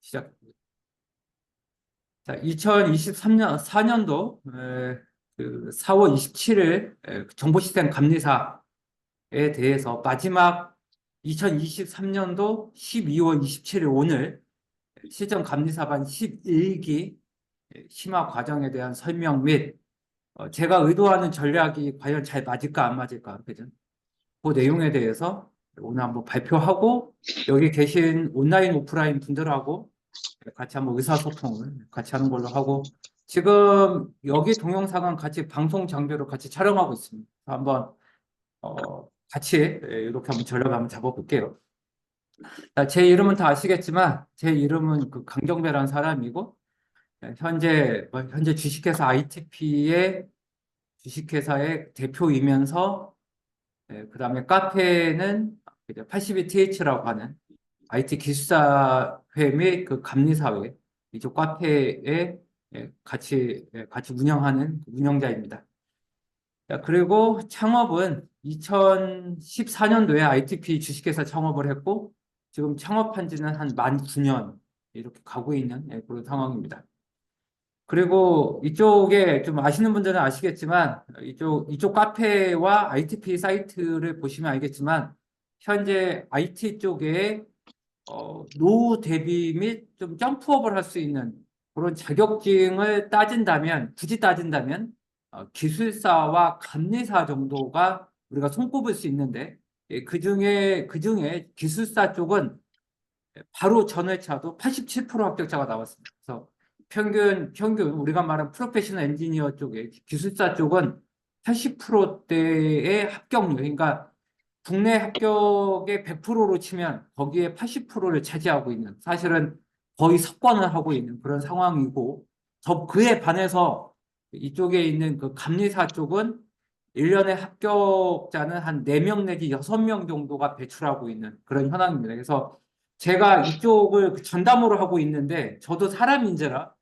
시작합니다. 자, 2023년 4년도 그 4월 27일 정보시스템 감리사에 대해서 마지막 2023년도 12월 27일 오늘 시정 감리사반 11기 심화 과정에 대한 설명 및 제가 의도하는 전략이 과연 잘 맞을까 안 맞을까, 그죠? 그 내용에 대해서 오늘 한번 발표하고 여기 계신 온라인 오프라인 분들하고 같이 한번 의사소통을 같이 하는 걸로 하고, 지금 여기 동영상은 같이 방송 장비로 같이 촬영하고 있습니다. 한번 같이 이렇게 한번 전략을 한번 잡아볼게요. 제 이름은 다 아시겠지만 제 이름은 그 강정배라는 사람이고, 현재 주식회사 ITP의 주식회사의 대표이면서, 그 다음에 카페는 82TH라고 하는 IT 기술사회 및 그 감리사회 이쪽 카페에 같이 운영하는 운영자입니다. 자, 그리고 창업은 2014년도에 ITP 주식회사 창업을 했고, 지금 창업한 지는 한 만 9년 이렇게 가고 있는 그런 상황입니다. 그리고 이쪽에 좀 아시는 분들은 아시겠지만, 이쪽 카페와 ITP 사이트를 보시면 알겠지만, 현재 IT 쪽에 노후 대비 및 좀 점프업을 할 수 있는 그런 자격증을 굳이 따진다면, 기술사와 감리사 정도가 우리가 손꼽을 수 있는데, 그중에 기술사 쪽은 바로 전회차도 87% 합격자가 나왔습니다. 그래서 평균 우리가 말하는 프로페셔널 엔지니어 쪽에 기술사 쪽은 80%대의 합격률, 그러니까 국내 합격의 100%로 치면 거기에 80%를 차지하고 있는, 사실은 거의 석권을 하고 있는 그런 상황이고, 더 그에 반해서 이쪽에 있는 그 감리사 쪽은 1년에 합격자는 한 4명 내지 6명 정도가 배출하고 있는 그런 현황입니다. 그래서 제가 이쪽을 전담으로 하고 있는데, 저도 사람인지라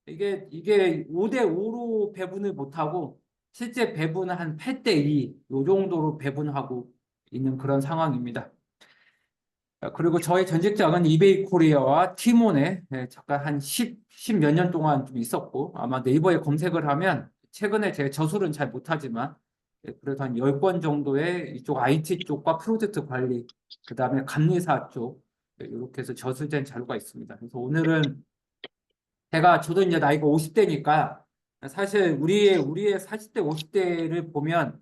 이게 5대5로 배분을 못하고 실제 배분은 한 8대2 요 정도로 배분하고 있는 그런 상황입니다. 그리고 저의 전직장은 이베이 코리아와 티몬에 잠깐 한 10 몇 년 동안 좀 있었고, 아마 네이버에 검색을 하면 최근에 제 저술은 잘 못하지만 그래도 한 10권 정도의 이쪽 IT 쪽과 프로젝트 관리, 그 다음에 감리사 쪽 이렇게 해서 저술된 자료가 있습니다. 그래서 오늘은 저도 이제 나이가 50대니까 사실 우리의 40대, 50대를 보면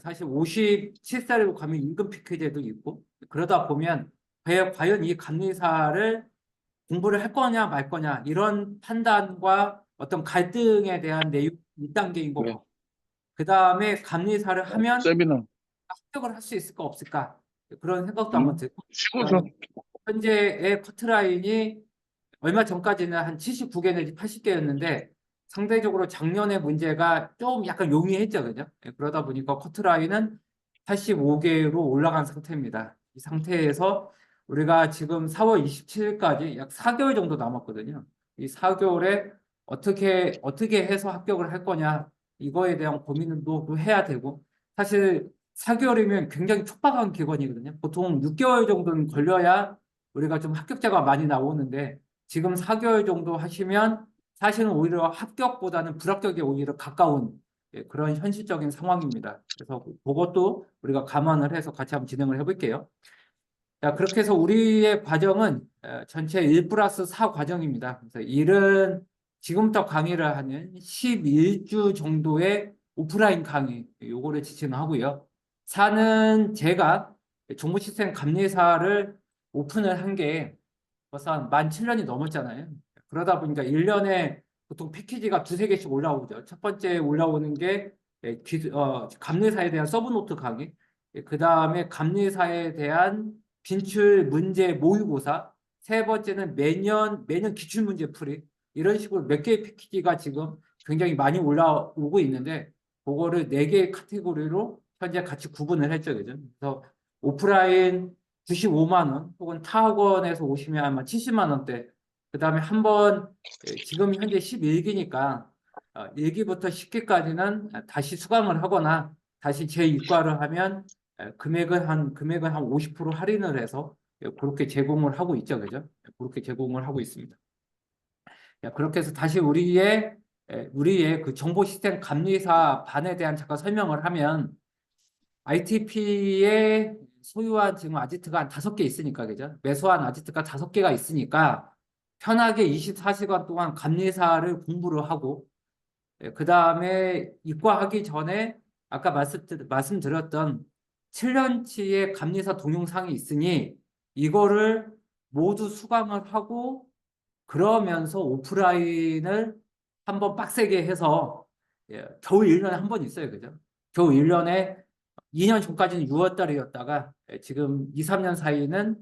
사실 57살로 가면 임금 피크제도 있고, 그러다 보면 과연 이 감리사를 공부를 할 거냐 말 거냐 이런 판단과 어떤 갈등에 대한 내용 1단계인 것 네. 같고, 그 다음에 감리사를 하면 세미나. 합격을 할 수 있을까 없을까 그런 생각도 한번 들고, 시고서. 그다음에 현재의 커트라인이 얼마 전까지는 한 79개 내지 80개였는데 상대적으로 작년의 문제가 좀 약간 용이했죠, 그죠? 그러다 보니까 커트라인은 85개로 올라간 상태입니다. 이 상태에서 우리가 지금 4월 27일까지 약 4개월 정도 남았거든요. 이 4개월에 어떻게 해서 합격을 할 거냐, 이거에 대한 고민을 또 해야 되고, 사실 4개월이면 굉장히 촉박한 기간이거든요. 보통 6개월 정도는 걸려야 우리가 좀 합격자가 많이 나오는데, 지금 4개월 정도 하시면 사실은 오히려 합격보다는 불합격에 오히려 가까운 그런 현실적인 상황입니다. 그래서 그것도 우리가 감안을 해서 같이 한번 진행을 해볼게요. 자, 그렇게 해서 우리의 과정은 전체 1 플러스 4 과정입니다. 그래서 1은 지금부터 강의를 하는 11주 정도의 오프라인 강의, 요거를 지칭하고요. 4는 제가 정보시스템 감리사를 오픈을 한 게 벌써 한 만 7년이 넘었잖아요. 그러다 보니까 1년에 보통 패키지가 두세 개씩 올라오죠. 첫 번째 올라오는 게 감리사에 대한 서브노트 강의, 그 다음에 감리사에 대한 빈출 문제 모의고사, 세 번째는 매년 기출문제 풀이, 이런 식으로 몇 개의 패키지가 지금 굉장히 많이 올라오고 있는데, 그거를 네 개의 카테고리로 현재 같이 구분을 했죠. 그죠? 그래서 오프라인 95만 원, 혹은 타 학원에서 오시면 아마 70만 원대. 그 다음에 한번 지금 현재 11기니까 1기부터 10기까지는 다시 수강을 하거나 다시 재이과를 하면 금액은 한 50% 할인을 해서 그렇게 제공을 하고 있죠, 그죠? 그렇게 제공을 하고 있습니다. 그렇게 해서 다시 우리의 그 정보 시스템 감리사 반에 대한 잠깐 설명을 하면 ITP의 소유한 지금 아지트가 한 5개 있으니까, 그죠? 매수한 아지트가 5개가 있으니까 편하게 24시간 동안 감리사를 공부를 하고, 그 다음에 입과하기 전에 아까 말씀드렸던 7년치의 감리사 동영상이 있으니 이거를 모두 수강을 하고 그러면서 오프라인을 한번 빡세게 해서 겨우 1년에 한 번 있어요. 그죠? 겨우 1년에 2년 전까지는 6월 달이었다가 지금 2, 3년 사이는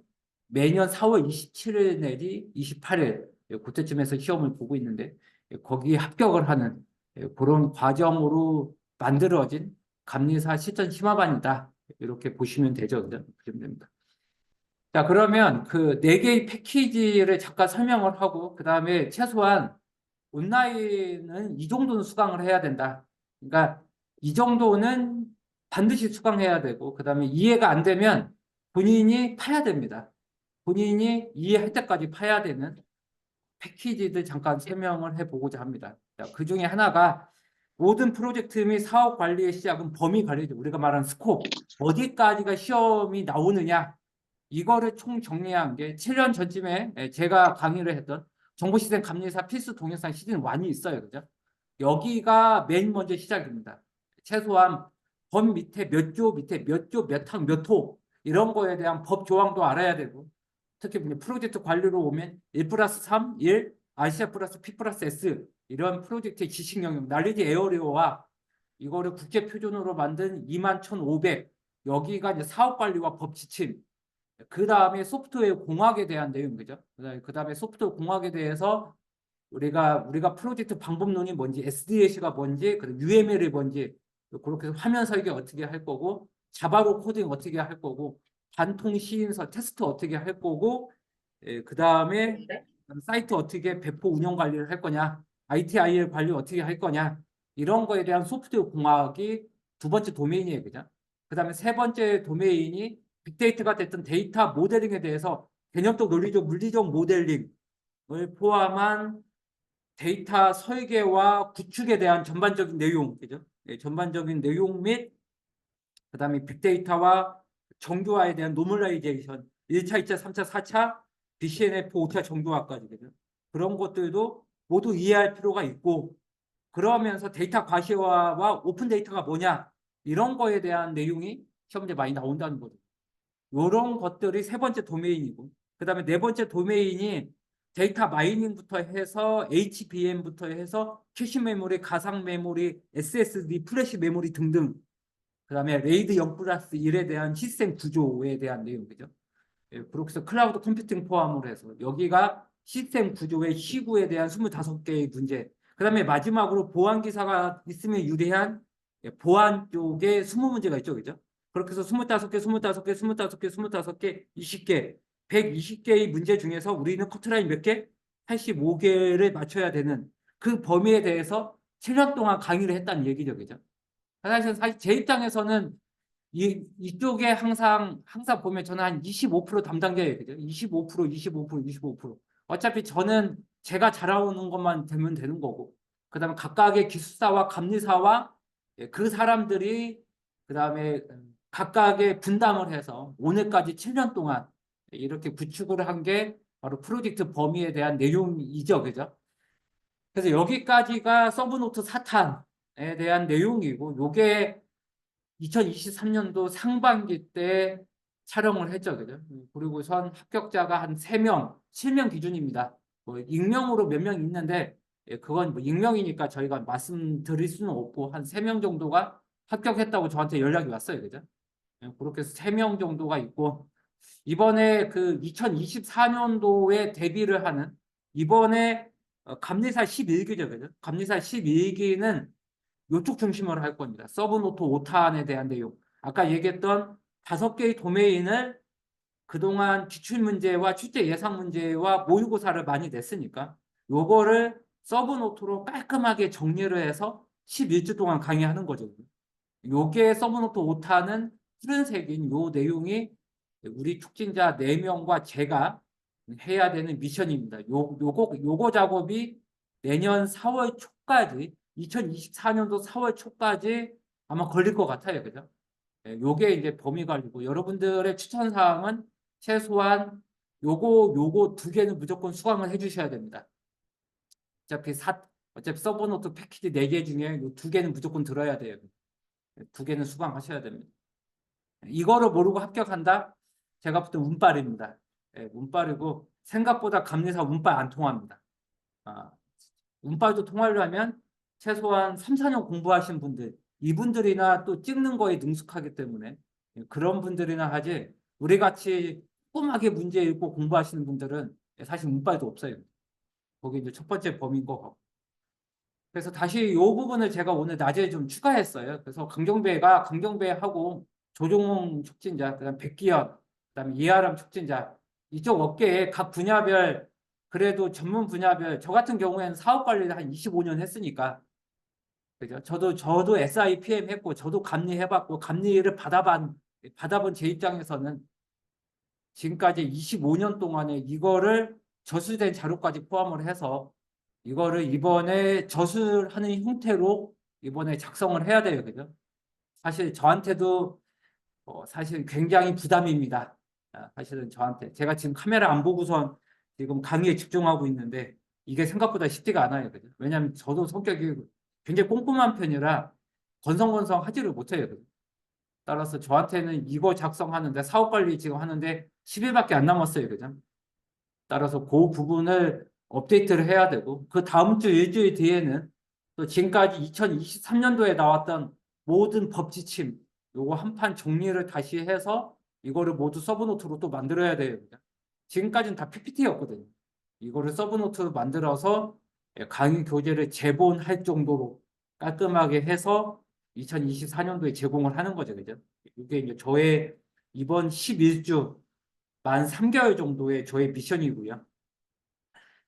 매년 4월 27일 내지 28일 그때쯤에서 시험을 보고 있는데 거기에 합격을 하는 그런 과정으로 만들어진 감리사 실전 심화반이다. 이렇게 보시면 되죠. 그죠? 그러면 됩니다. 자, 그러면 그 4개의 패키지를 잠깐 설명을 하고, 그 다음에 최소한 온라인은 이 정도는 수강을 해야 된다. 그러니까 이 정도는 반드시 수강해야 되고, 그 다음에 이해가 안 되면 본인이 파야 됩니다. 본인이 이해할 때까지 파야 되는 패키지들 잠깐 설명을 해보고자 합니다. 자, 그 중에 하나가 모든 프로젝트 및 사업 관리의 시작은 범위 관리죠. 우리가 말하는 스코프. 어디까지가 시험이 나오느냐. 이거를 총 정리한 게 7년 전쯤에 제가 강의를 했던 정보시스템 감리사 필수 동영상 시즌 1이 있어요. 그죠? 여기가 맨 먼저 시작입니다. 최소한 법 밑에 몇 조, 밑에 몇 조, 몇 항, 몇 호 이런 거에 대한 법 조항도 알아야 되고 특히 프로젝트 관리로 오면 1 플러스 3, 1, RCR 플러스 P 플러스 S 이런 프로젝트의 지식 영역, 날리지 에어리어와 이거를 국제 표준으로 만든 21,500 여기가 이제 사업 관리와 법 지침 그 다음에 소프트웨어 공학에 대한 내용, 그죠? 그 다음에 소프트웨어 공학에 대해서 우리가 프로젝트 방법론이 뭔지, SDLC가 뭔지, 그리고 UML이 뭔지, 그렇게 해서 화면 설계 어떻게 할 거고, 자바로 코딩 어떻게 할 거고, 반통 시인서 테스트 어떻게 할 거고, 그 다음에 사이트 어떻게 배포 운영 관리를 할 거냐, ITIL 관리 어떻게 할 거냐, 이런 거에 대한 소프트웨어 공학이 두 번째 도메인이에요, 그죠? 그 다음에 세 번째 도메인이 빅데이터가 됐던 데이터 모델링에 대해서 개념적, 논리적, 물리적 모델링을 포함한 데이터 설계와 구축에 대한 전반적인 내용, 그죠? 전반적인 내용 및 그다음에 빅데이터와 정교화에 대한 노멀라이제이션, 1차, 2차, 3차, 4차, BCNF, 5차 정교화까지, 그죠? 그런 것들도 모두 이해할 필요가 있고 그러면서 데이터 과시화와 오픈 데이터가 뭐냐 이런 거에 대한 내용이 시험 문제 많이 나온다는 거죠. 이런 것들이 세 번째 도메인이고 그 다음에 네 번째 도메인이 데이터 마이닝부터 해서 HBM부터 해서 캐시 메모리, 가상 메모리, SSD, 플래시 메모리 등등 그 다음에 레이드 0 플러스 1에 대한 시스템 구조에 대한 내용 그죠? 그렇게 해서 클라우드 컴퓨팅 포함을 해서 여기가 시스템 구조의 시구에 대한 25개의 문제 그 다음에 마지막으로 보안 기사가 있으면 유리한 보안 쪽에 20문제가 있죠. 그죠? 그렇게 해서 25개, 25개, 25개, 25개, 20개, 120개의 문제 중에서 우리는 커트라인 몇 개? 85개를 맞춰야 되는 그 범위에 대해서 7년 동안 강의를 했다는 얘기죠. 그죠? 사실 제 입장에서는 이쪽에 항상 보면 저는 한 25% 담당자예요. 그죠? 25%, 25%, 25%. 어차피 저는 제가 잘하는 것만 되면 되는 거고. 그다음에 각각의 기술사와 감리사와 그 사람들이 그다음에 각각의 분담을 해서 오늘까지 7년 동안 이렇게 구축을 한 게 바로 프로젝트 범위에 대한 내용이죠. 그죠? 그래서 여기까지가 서브노트 사탄에 대한 내용이고 요게 2023년도 상반기 때 촬영을 했죠. 그죠? 그리고선 합격자가 한 3명, 7명 기준입니다. 뭐 익명으로 몇 명 있는데 그건 뭐 익명이니까 저희가 말씀드릴 수는 없고 한 3명 정도가 합격했다고 저한테 연락이 왔어요. 그죠? 그렇게 해서 3명 정도가 있고 이번에 그 2024년도에 데뷔를 하는 이번에 감리사 11기죠. 그죠? 감리사 11기는 이쪽 중심으로 할 겁니다. 서브노트 5탄에 대한 내용. 아까 얘기했던 5개의 도메인을 그동안 기출문제와 출제 예상 문제와 모의고사를 많이 냈으니까 요거를 서브노트로 깔끔하게 정리를 해서 11주 동안 강의하는 거죠. 요게 서브노트 5탄은 푸른색인 요 내용이 우리 촉진자 4명과 제가 해야 되는 미션입니다. 요거 작업이 내년 4월 초까지, 2024년도 4월 초까지 아마 걸릴 것 같아요. 그죠? 요게 이제 범위 관리고, 여러분들의 추천 사항은 최소한 요거 2개는 무조건 수강을 해 주셔야 됩니다. 어차피 서브노트 패키지 4개 중에 요 2개는 무조건 들어야 돼요. 2개는 수강하셔야 됩니다. 이거를 모르고 합격한다? 제가 볼 때 운빨입니다. 운빨이고, 생각보다 감리사 운빨 안 통합니다. 운빨도 통하려면 최소한 3, 4년 공부하신 분들, 이분들이나 또 찍는 거에 능숙하기 때문에 그런 분들이나 하지, 우리 같이 꼼꼼하게 문제 읽고 공부하시는 분들은 사실 운빨도 없어요. 거기 이제 첫 번째 범위인 것 같고. 그래서 다시 이 부분을 제가 오늘 낮에 좀 추가했어요. 그래서 강경배하고 조종홍 촉진자, 그다음 백기현, 그다음 이하람 촉진자, 이쪽 업계에 각 분야별, 그래도 전문 분야별, 저 같은 경우에는 사업 관리를 한 25년 했으니까, 그죠? 저도 SIPM 했고, 저도 감리 해봤고, 감리를 받아본 제 입장에서는 지금까지 25년 동안에 이거를 저술된 자료까지 포함을 해서 이거를 이번에 저술하는 형태로 이번에 작성을 해야 돼요. 그죠? 사실 저한테도 사실 굉장히 부담입니다. 사실은 저한테. 제가 지금 카메라 안 보고선 지금 강의에 집중하고 있는데 이게 생각보다 쉽지가 않아요. 그죠? 왜냐하면 저도 성격이 굉장히 꼼꼼한 편이라 건성건성 하지를 못해요. 그죠? 따라서 저한테는 이거 작성하는데 사업관리 지금 하는데 10일밖에 안 남았어요. 그죠? 따라서 그 부분을 업데이트를 해야 되고, 그 다음 주 일주일 뒤에는 또 지금까지 2023년도에 나왔던 모든 법 지침, 요거 한 판 정리를 다시 해서 이거를 모두 서브노트로 또 만들어야 돼요. 지금까지는 다 PPT였거든요. 이거를 서브노트로 만들어서 강의 교재를 제본할 정도로 깔끔하게 해서 2024년도에 제공을 하는 거죠. 그죠? 이게 이제 저의 이번 11주 만 3개월 정도의 저의 미션이고요.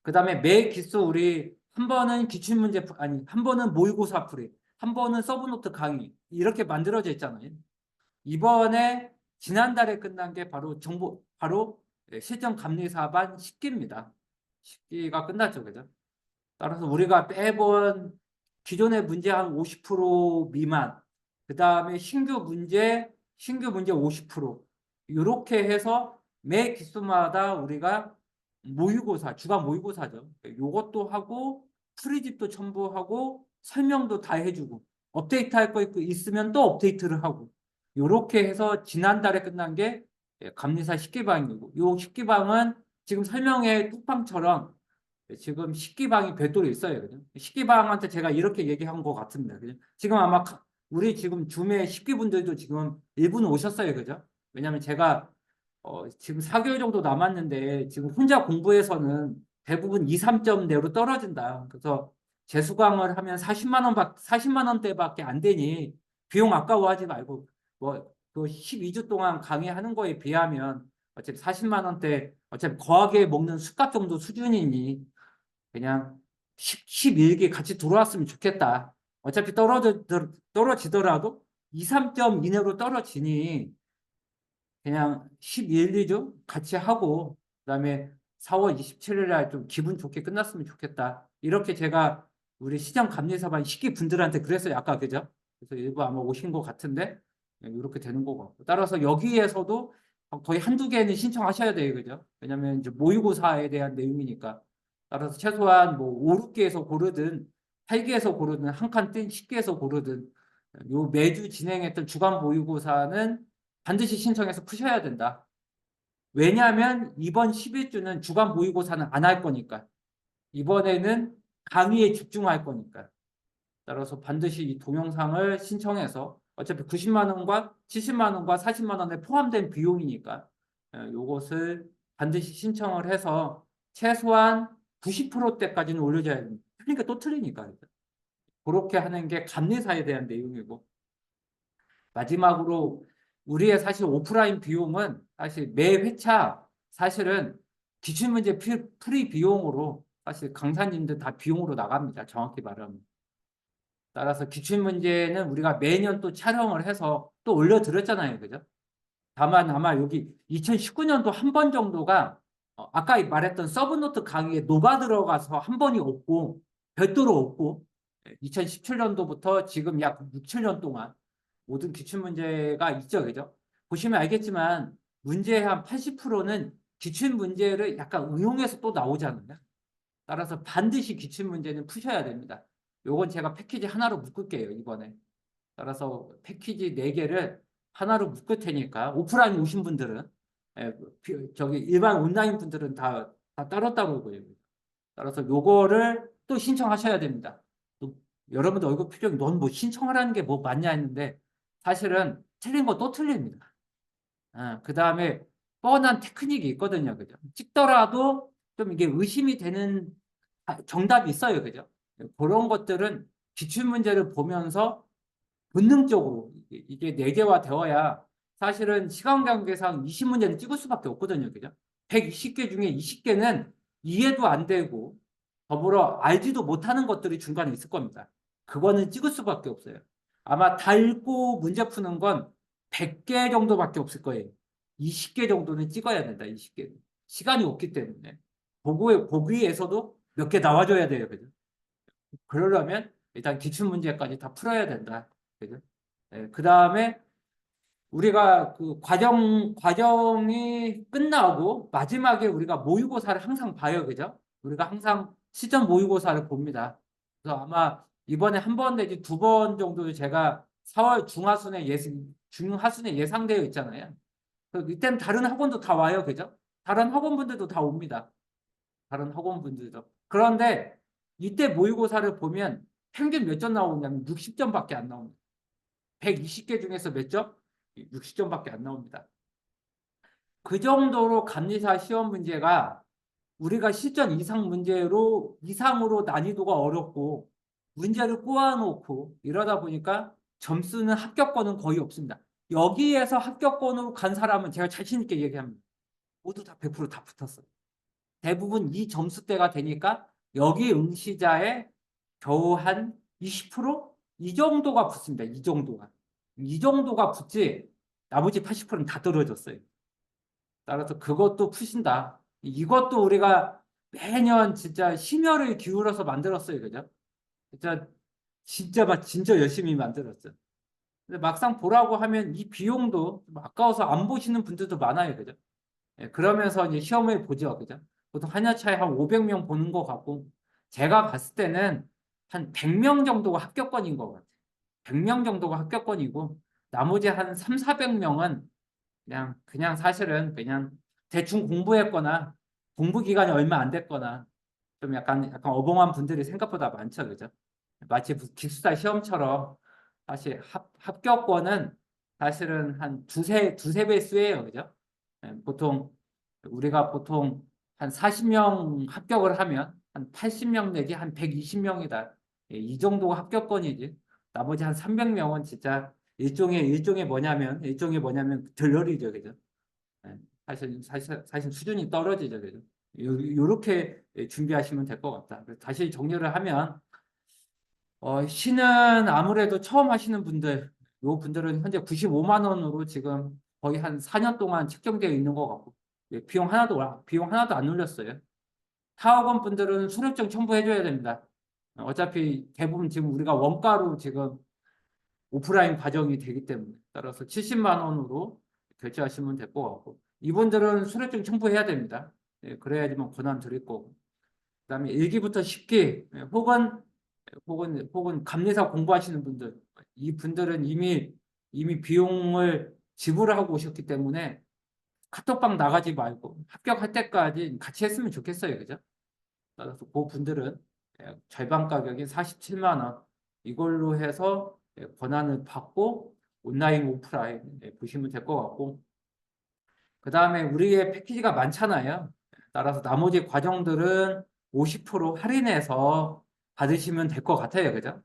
그 다음에 매 기수 우리 한 번은 기출문제, 아니, 한 번은 모의고사 풀이, 한 번은 서브노트 강의, 이렇게 만들어져 있잖아요. 이번에 지난달에 끝난 게 바로 실전 감리사반 10기입니다. 10기가 끝났죠. 그죠? 따라서 우리가 매번 기존의 문제 한 50% 미만, 그 다음에 신규 문제 50%, 이렇게 해서 매 기수마다 우리가 모의고사, 주간 모의고사죠. 요것도 하고, 풀이집도 첨부하고, 설명도 다 해주고, 업데이트 할 거 있으면 또 업데이트를 하고, 요렇게 해서 지난달에 끝난 게 감리사 10기방이고, 요 10기방은 지금 설명회 뚝방처럼 지금 식기방이 별도로 있어요. 그죠? 식기방한테 제가 이렇게 얘기한 것 같습니다. 그죠? 지금 아마 우리 지금 줌에 식기분들도 지금 일부는 오셨어요. 그죠? 왜냐하면 제가 지금 4개월 정도 남았는데 지금 혼자 공부해서는 대부분 2, 3점 내로 떨어진다. 그래서 재수강을 하면 40만 원대밖에 안 되니 비용 아까워하지 말고 그 12주 동안 강의하는 거에 비하면 어차피 40만 원대 어차피 거하게 먹는 숟값 정도 수준이니 그냥 11기 같이 들어왔으면 좋겠다. 어차피 떨어지더라도 2, 3점 이내로 떨어지니 그냥 11, 2주 같이 하고 그다음에 4월 27일 날 좀 기분 좋게 끝났으면 좋겠다. 이렇게 제가 우리 시장 감리사반 식기 분들한테 그랬어요. 아까 그죠? 그래서 일부 아마 오신 것 같은데 이렇게 되는 거고. 따라서 여기에서도 거의 한두 개는 신청하셔야 돼요. 그죠? 왜냐면 이제 모의고사에 대한 내용이니까. 따라서 최소한 뭐 5, 6개에서 고르든 8개에서 고르든 한 칸 뜬 10개에서 고르든 요 매주 진행했던 주간 모의고사는 반드시 신청해서 푸셔야 된다. 왜냐하면 이번 11주는 주간 모의고사는 안 할 거니까. 이번에는 강의에 집중할 거니까. 따라서 반드시 이 동영상을 신청해서 어차피 90만 원과 70만 원과 40만 원에 포함된 비용이니까 이것을 반드시 신청을 해서 최소한 90%대까지는 올려줘야 됩니다. 그러니까 또 틀리니까. 그렇게 하는 게 감리사에 대한 내용이고 마지막으로 우리의 사실 오프라인 비용은 사실 매 회차 사실은 기출문제 풀이 비용으로 사실 강사님들 다 비용으로 나갑니다. 정확히 말하면. 따라서 기출문제는 우리가 매년 또 촬영을 해서 또 올려드렸잖아요. 그죠? 다만 아마 여기 2019년도 한 번 정도가 아까 말했던 서브노트 강의에 녹아 들어가서 한 번이 없고 별도로 없고 2017년도부터 지금 약 6, 7년 동안 모든 기출문제가 있죠. 그죠? 보시면 알겠지만 문제의 한 80%는 기출문제를 약간 응용해서 또 나오잖아요. 따라서 반드시 기출문제는 푸셔야 됩니다. 요건 제가 패키지 하나로 묶을게요. 이번에. 따라서 패키지 4개를 하나로 묶을 테니까 오프라인 오신 분들은 저기 일반 온라인 분들은 다 따로따로 보여요. 따라서 요거를 또 신청하셔야 됩니다. 또 여러분들 얼굴 표정이 넌 뭐 신청하라는 게 뭐 맞냐 했는데 사실은 틀린 거 또 틀립니다. 그 다음에 뻔한 테크닉이 있거든요. 그죠? 찍더라도 좀 이게 의심이 되는 정답이 있어요. 그죠? 그런 것들은 기출문제를 보면서 본능적으로 이게 4개화 되어야 사실은 시간 관계상 20문제는 찍을 수밖에 없거든요. 그죠? 120개 중에 20개는 이해도 안 되고 더불어 알지도 못하는 것들이 중간에 있을 겁니다. 그거는 찍을 수밖에 없어요. 아마 다 읽고 문제 푸는 건 100개 정도밖에 없을 거예요. 20개 정도는 찍어야 된다. 20개. 시간이 없기 때문에. 보기에서도 몇 개 나와줘야 돼요. 그죠? 그러려면 일단 기출문제까지 다 풀어야 된다. 그죠? 그 다음에 우리가 그 과정이 끝나고 마지막에 우리가 모의고사를 항상 봐요. 그죠? 우리가 항상 시점 모의고사를 봅니다. 그래서 아마 이번에 한 번 내지 2번 정도 제가 4월 중하순에 예상되어 있잖아요. 이때는 다른 학원도 다 와요. 그죠? 다른 학원분들도 다 옵니다. 다른 학원분들도. 그런데 이때 모의고사를 보면 평균 몇 점 나오냐면 60점밖에 안 나옵니다. 120개 중에서 몇 점? 60점밖에 안 나옵니다. 그 정도로 감리사 시험 문제가 우리가 실전 이상으로 난이도가 어렵고 문제를 꼬아놓고 이러다 보니까 점수는 합격권은 거의 없습니다. 여기에서 합격권으로 간 사람은 제가 자신 있게 얘기합니다. 모두 다 100%다 붙었어요. 대부분 이 점수대가 되니까 여기 응시자의 겨우 한 20%? 이 정도가 붙습니다. 이 정도가. 이 정도가 붙지 나머지 80%는 다 떨어졌어요. 따라서 그것도 푸신다. 이것도 우리가 매년 진짜 심혈을 기울여서 만들었어요. 그죠? 진짜 열심히 만들었죠. 근데 막상 보라고 하면 이 비용도 좀 아까워서 안 보시는 분들도 많아요. 그죠? 그러면서 이제 시험을 보죠. 그죠? 보통 한 여차에 한 500명 보는 것 같고, 제가 봤을 때는 한 100명 정도가 합격권인 것 같아요. 100명 정도가 합격권이고, 나머지 한 3, 400명은 그냥 사실은 그냥 대충 공부했거나, 공부 기간이 얼마 안 됐거나, 좀 약간 어벙한 분들이 생각보다 많죠. 그죠? 마치 기숙사 시험처럼 사실 합격권은 사실은 한 두세 배 수예요. 그죠? 우리가 보통 한 40명 합격을 하면 한 80명 내지 한 120명이다. 이 정도가 합격권이지. 나머지 한 300명은 진짜 일종의 뭐냐면 들러리죠. 그죠? 예, 사실 수준이 떨어지죠. 그죠? 요렇게 준비하시면 될 것 같다. 다시 정리를 하면 시는 아무래도 처음 하시는 분들, 요 분들은 현재 95만 원으로 지금 거의 한 4년 동안 책정되어 있는 것 같고, 비용 하나도 안 올렸어요. 타학원 분들은 수료증 첨부해줘야 됩니다. 어차피 대부분 지금 우리가 원가로 지금 오프라인 과정이 되기 때문에 따라서 70만 원으로 결제하시면 될 것 같고, 이분들은 수료증 첨부해야 됩니다. 그래야지만 권한 드릴 거고. 그다음에 1기부터 10기 혹은 감리사 공부하시는 분들, 이 분들은 이미 비용을 지불하고 오셨기 때문에 카톡방 나가지 말고 합격할 때까지 같이 했으면 좋겠어요. 그죠? 따라서 그 분들은 절반 가격인 47만 원 이걸로 해서 권한을 받고 온라인, 오프라인 보시면 될 것 같고, 그 다음에 우리의 패키지가 많잖아요. 따라서 나머지 과정들은 50% 할인해서 받으시면 될 것 같아요. 그죠?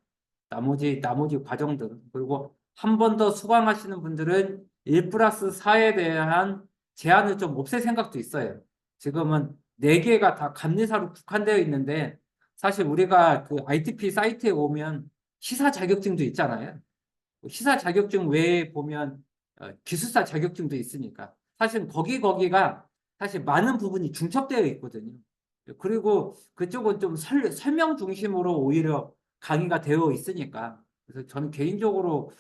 나머지 과정들은. 그리고 한 번 더 수강하시는 분들은 1 플러스 4에 대한 제한을 좀 없앨 생각도 있어요. 지금은 4개가 다 감리사로 국한되어 있는데, 사실 우리가 그 ITP 사이트에 오면 시사 자격증도 있잖아요. 시사 자격증 외에 보면 기숙사 자격증도 있으니까 사실 거기가 사실 많은 부분이 중첩되어 있거든요. 그리고 그쪽은 좀 설명 중심으로 오히려 강의가 되어 있으니까 그래서 저는 개인적으로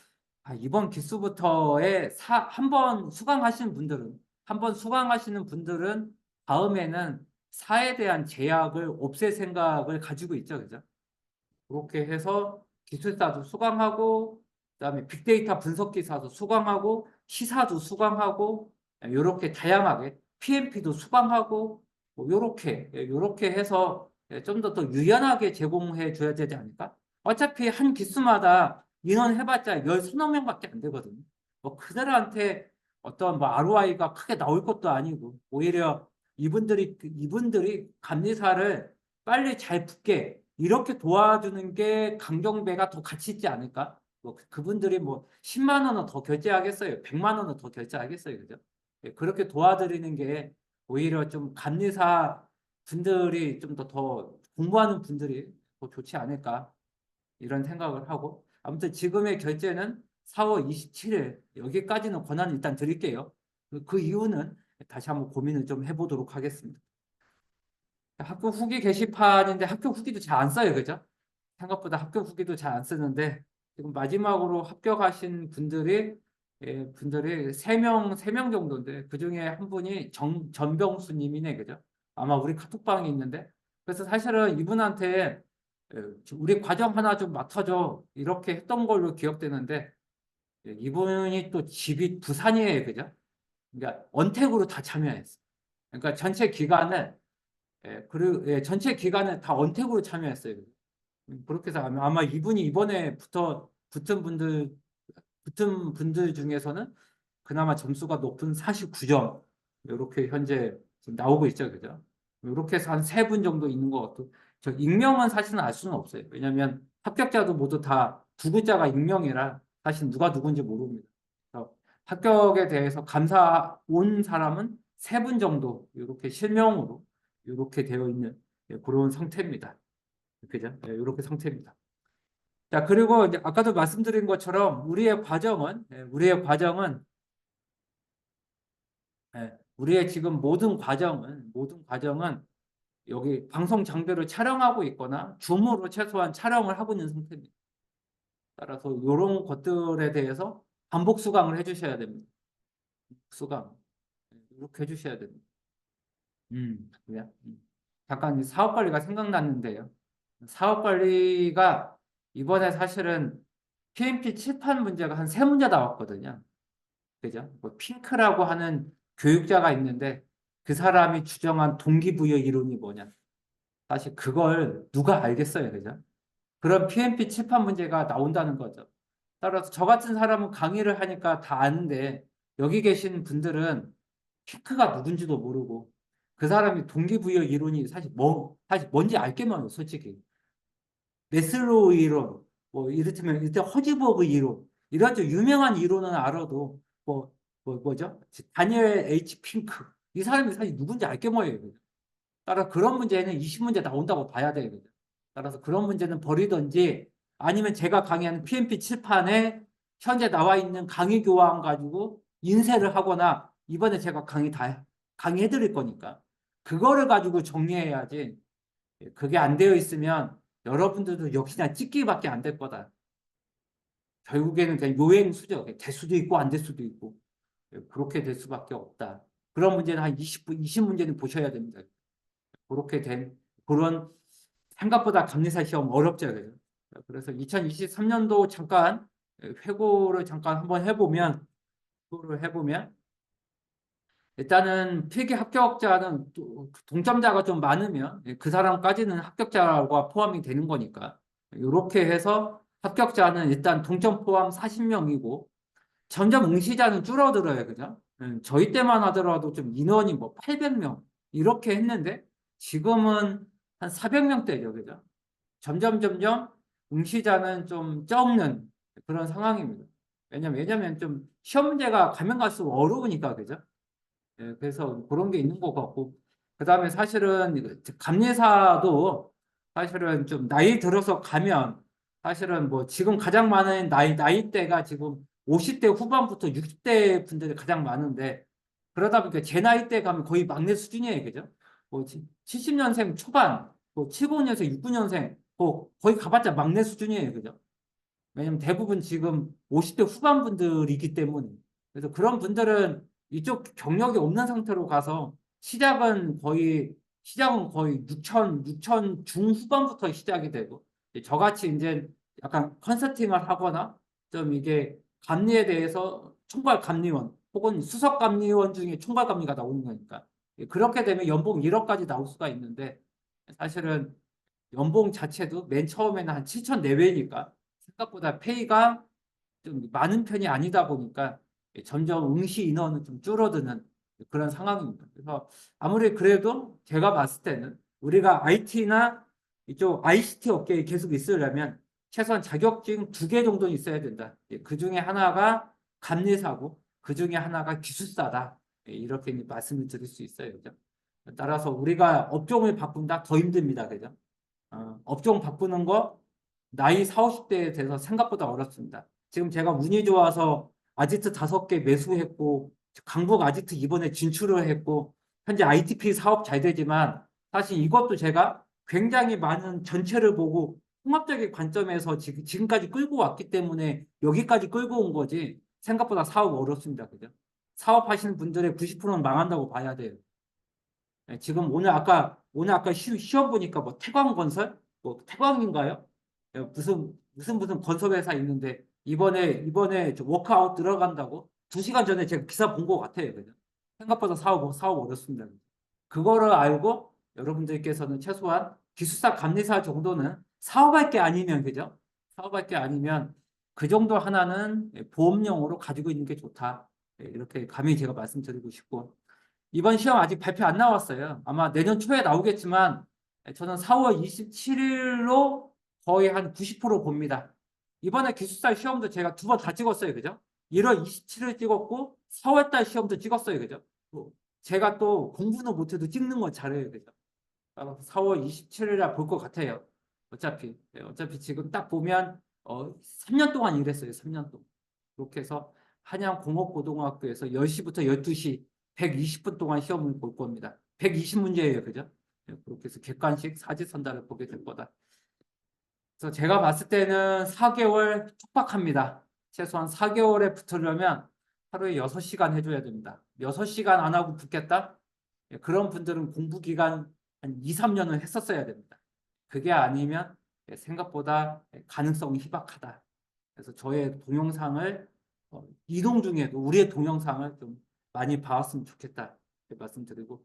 이번 기수부터에 한 번 수강하시는 분들은 다음에는 사에 대한 제약을 없앨 생각을 가지고 있죠, 그죠? 그렇게 해서 기술사도 수강하고, 그다음에 빅데이터 분석기사도 수강하고, 시사도 수강하고, 이렇게 다양하게 PMP도 수강하고, 뭐 요렇게 해서 좀 더 유연하게 제공해 줘야 되지 않을까? 어차피 한 기수마다 인원 해봤자 열 서너 명밖에 안 되거든요. 뭐 그들한테 어떤 뭐 ROI가 크게 나올 것도 아니고 오히려 이분들이 감리사를 빨리 잘 붙게 이렇게 도와주는 게 강경배가 더 가치 있지 않을까? 뭐 그분들이 뭐 10만 원은 더 결제하겠어요. 100만 원은 더 결제하겠어요. 그죠? 그렇게 도와드리는 게 오히려 좀 감리사 분들이 좀 더 공부하는 분들이 더 좋지 않을까? 이런 생각을 하고 아무튼 지금의 결제는 4월 27일 여기까지는 권한을 일단 드릴게요. 그 이유는 다시 한번 고민을 좀 해보도록 하겠습니다. 학교 후기 게시판인데 학교 후기도 잘 안 써요. 그죠? 생각보다 학교 후기도 잘 안 쓰는데 지금 마지막으로 합격하신 분들이 세 명 정도인데 그중에 한 분이 전병수 님이네. 그죠? 아마 우리 카톡방에 있는데 그래서 사실은 이분한테 우리 과정 하나 좀 맡아줘 이렇게 했던 걸로 기억되는데 이분이 또 집이 부산이에요. 그죠? 그러니까 언택으로 다 참여했어요. 그러니까 전체 기간에 다 언택으로 참여했어요. 그렇게 해서 아마 이분이 이번에 붙은 분들 중에서는 그나마 점수가 높은 49점 이렇게 현재 지금 나오고 있죠, 그죠? 이렇게 해서 한 세 분 정도 있는 것 같고 저 익명은 사실은 알 수는 없어요. 왜냐하면 합격자도 모두 다 두 글자가 익명이라 사실 누가 누군지 모릅니다. 그래서 합격에 대해서 감사 온 사람은 세 분 정도 이렇게 실명으로 이렇게 되어 있는 그런 상태입니다. 그죠? 이렇게 상태입니다. 자, 그리고 이제 아까도 말씀드린 것처럼 우리의 지금 모든 과정은 여기 방송 장비를 촬영하고 있거나 줌으로 최소한 촬영을 하고 있는 상태입니다. 따라서 이런 것들에 대해서 반복 수강을 해주셔야 됩니다. 수강 이렇게 해주셔야 됩니다. 그래요? 잠깐 사업 관리가 생각났는데요. 사업 관리가 이번에 사실은 PMP 칠판 문제가 한 세 문제 나왔거든요. 그죠? 뭐 핑크라고 하는 교육자가 있는데 그 사람이 주장한 동기부여 이론이 뭐냐? 사실 그걸 누가 알겠어요, 그죠? 그런 PMP 칠판 문제가 나온다는 거죠. 따라서 저 같은 사람은 강의를 하니까 다 아는데 여기 계신 분들은 핑크가 누군지도 모르고 그 사람이 동기부여 이론이 사실 뭔지 알게만 솔직히. 메슬로우 이론, 뭐 이를테면 일단 허즈버그 이론, 이런 좀 유명한 이론은 알아도 뭐죠? 다니엘 H. 핑크 이 사람이 사실 누군지 알게 뭐예요. 따라 그런 문제는 20문제 나온다고 봐야 되거든요. 따라서 그런 문제는 버리든지 아니면 제가 강의하는 PMP 칠판에 현재 나와 있는 강의 교환 가지고 인쇄를 하거나 이번에 제가 강의해 드릴 거니까 그거를 가지고 정리해야지 그게 안 되어 있으면 여러분들도 역시나 찍기밖에 안 될 거다. 결국에는 그냥 요행수죠. 될 수도 있고 안 될 수도 있고 그렇게 될 수밖에 없다. 그런 문제는 한 20문제는 보셔야 됩니다. 그렇게 된 그런 생각보다 감리사 시험 어렵죠. 그래서 2023년도 잠깐 회고를 잠깐 한번 해보면 일단은 필기 합격자는 동점자가 좀 많으면 그 사람까지는 합격자가 포함이 되는 거니까 이렇게 해서 합격자는 일단 동점 포함 40명이고 점점 응시자는 줄어들어요. 그죠? 저희 때만 하더라도 좀 인원이 뭐 800명 이렇게 했는데 지금은 한 400명대죠. 그죠? 점점 응시자는 좀 적는 그런 상황입니다. 왜냐면 좀 시험 문제가 가면 갈수록 어려우니까. 그죠? 그래서 그런 게 있는 것 같고, 그 다음에 사실은 감리사도 사실은 좀 나이 들어서 가면 사실은 뭐 지금 가장 많은 나이대가 지금 50대 후반부터 60대 분들이 가장 많은데 그러다 보니까 제 나이 때 가면 거의 막내 수준이에요. 그죠? 뭐 70년생 초반, 뭐 75년생, 69년생, 뭐 거의 가봤자 막내 수준이에요. 그죠? 왜냐면 대부분 지금 50대 후반 분들이기 때문에. 그래서 그런 분들은 이쪽 경력이 없는 상태로 가서 시작은 거의 6천 중후반부터 시작이 되고 저같이 이제 약간 컨설팅을 하거나 좀 이게 감리에 대해서 총괄 감리원 혹은 수석 감리원 중에 총괄 감리가 나오는 거니까 그렇게 되면 연봉 1억까지 나올 수가 있는데 사실은 연봉 자체도 맨 처음에는 한 7천 내외니까 생각보다 페이가 좀 많은 편이 아니다 보니까 점점 응시 인원은 좀 줄어드는 그런 상황입니다. 그래서 아무리 그래도 제가 봤을 때는 우리가 IT나 이쪽 ICT 업계에 계속 있으려면 최소한 자격증 2개 정도는 있어야 된다. 그 중에 하나가 감리사고 그 중에 하나가 기술사다. 이렇게 말씀을 드릴 수 있어요. 그죠? 따라서 우리가 업종을 바꾼다 더 힘듭니다. 그죠? 업종 바꾸는 거 나이 40, 50대에 돼서 생각보다 어렵습니다. 지금 제가 운이 좋아서 아지트 5개 매수했고 강북 아지트 이번에 진출을 했고 현재 ITP 사업 잘 되지만 사실 이것도 제가 굉장히 많은 전체를 보고 통합적인 관점에서 지금까지 끌고 왔기 때문에 여기까지 끌고 온 거지 생각보다 사업 어렵습니다. 그죠? 사업하시는 분들의 90%는 망한다고 봐야 돼요. 지금 오늘 아까 시험 보니까 뭐 태광건설 뭐 태광인가요? 무슨 건설 회사 있는데 이번에 저 워크아웃 들어간다고 2시간 전에 제가 기사 본 것 같아요. 그냥 생각보다 사업 어렵습니다. 그거를 알고 여러분들께서는 최소한 기술사 감리사 정도는 사업할 게 아니면 그죠? 사업할 게 아니면 그 정도 하나는 보험용으로 가지고 있는 게 좋다. 이렇게 감히 제가 말씀드리고 싶고 이번 시험 아직 발표 안 나왔어요. 아마 내년 초에 나오겠지만 저는 4월 27일로 거의 한 90% 봅니다. 이번에 기숙사 시험도 제가 2번 다 찍었어요. 그죠? 1월 27일 찍었고 4월 달 시험도 찍었어요. 그죠? 제가 또 공부는 못해도 찍는 건 잘해요. 그죠? 4월 27일에 볼 것 같아요. 어차피 지금 딱 보면 3년 동안 일했어요. 3년 동안. 그렇게 해서 한양공업고등학교에서 10시부터 12시 120분 동안 시험을 볼 겁니다. 120문제예요. 그죠? 그렇게 해서 객관식 사지선다를 보게 될 거다. 그래서 제가 봤을 때는 4개월 촉박합니다. 최소한 4개월에 붙으려면 하루에 6시간 해줘야 됩니다. 6시간 안 하고 붙겠다? 그런 분들은 공부 기간 한 2, 3년을 했었어야 됩니다. 그게 아니면 생각보다 가능성이 희박하다. 그래서 저의 동영상을 이동 중에도 우리의 동영상을 좀 많이 봐왔으면 좋겠다. 이렇게 말씀드리고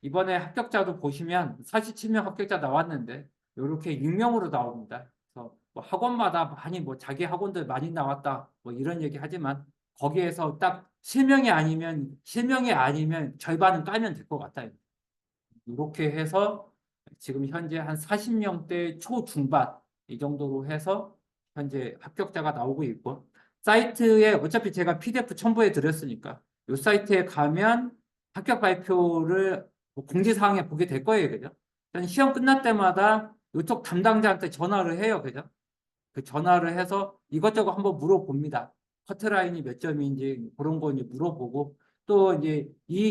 이번에 합격자도 보시면 47명 합격자 나왔는데 이렇게 익명으로 나옵니다. 그래서 뭐 학원마다 많이 뭐 자기 학원들 많이 나왔다 뭐 이런 얘기 하지만 거기에서 딱 실명이 아니면 절반은 까면 될 것 같아요. 이렇게 해서 지금 현재 한 40명대 초중반 이 정도로 해서 현재 합격자가 나오고 있고 사이트에 어차피 제가 PDF 첨부해 드렸으니까 이 사이트에 가면 합격 발표를 뭐 공지사항에 보게 될 거예요. 그죠? 시험 끝날 때마다 이쪽 담당자한테 전화를 해요. 그죠? 그 전화를 해서 이것저것 한번 물어봅니다. 커트라인이 몇 점인지 그런 거 이제 물어보고 또 이제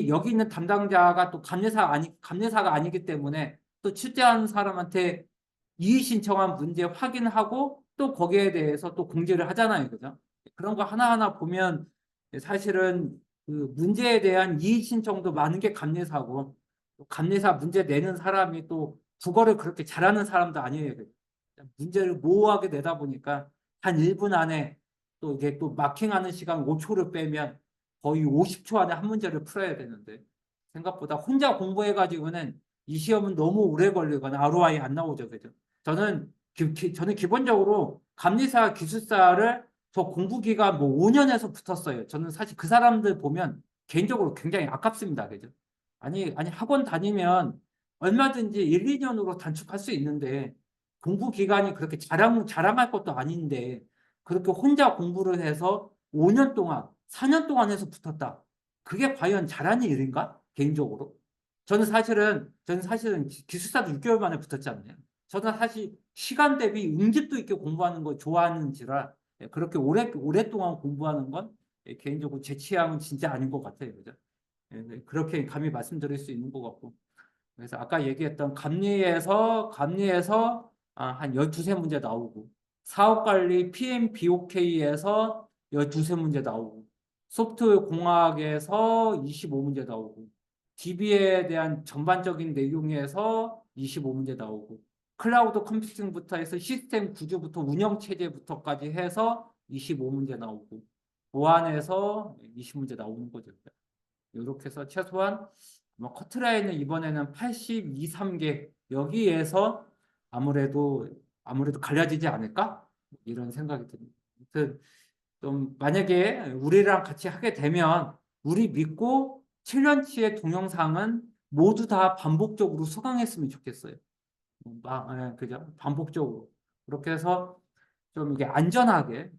여기 있는 담당자가 또 감리사가 아니기 때문에 또 출제하는 사람한테 이의 신청한 문제 확인하고 또 거기에 대해서 또 공지를 하잖아요. 그죠? 그런 거 하나하나 보면 사실은 그 문제에 대한 이의 신청도 많은 게 감리사고 감리사 문제 내는 사람이 또 국어를 그렇게 잘하는 사람도 아니에요. 문제를 모호하게 내다 보니까 한 1분 안에 또 이게 또 마킹하는 시간 5초를 빼면 거의 50초 안에 한 문제를 풀어야 되는데 생각보다 혼자 공부해가지고는 이 시험은 너무 오래 걸리거나 ROI 안 나오죠. 그죠? 저는 기본적으로 감리사 기술사를 저 공부 기간 뭐 5년에서 붙었어요. 저는 사실 그 사람들 보면 개인적으로 굉장히 아깝습니다. 그죠? 아니 학원 다니면 얼마든지 1, 2년으로 단축할 수 있는데 공부 기간이 그렇게 자랑할 것도 아닌데 그렇게 혼자 공부를 해서 5년 동안, 4년 동안 해서 붙었다. 그게 과연 잘하는 일인가? 개인적으로. 저는 사실은 기숙사도 6개월 만에 붙었잖아요. 저는 사실 시간 대비 응집도 있게 공부하는 거 좋아하는지라 그렇게 오랫동안 공부하는 건 개인적으로 제 취향은 진짜 아닌 것 같아요. 그죠? 그렇게 감히 말씀드릴 수 있는 것 같고. 그래서 아까 얘기했던 감리에서 한 12세 문제 나오고, 사업관리 PMBOK에서 12세 문제 나오고, 소프트웨어 공학에서 25문제 나오고, DB에 대한 전반적인 내용에서 25문제 나오고, 클라우드 컴퓨팅부터 해서 시스템 구조부터 운영 체제부터까지 해서 25문제 나오고, 보안에서 20문제 나오는 거죠. 이렇게 해서 최소한 커트라인은 이번에는 82, 3개 여기에서 아무래도 갈려지지 않을까? 이런 생각이 듭니다. 아무튼 좀 만약에 우리랑 같이 하게 되면 우리 믿고 7년치의 동영상은 모두 다 반복적으로 수강했으면 좋겠어요. 그죠? 반복적으로. 그렇게 해서 좀 이게 안전하게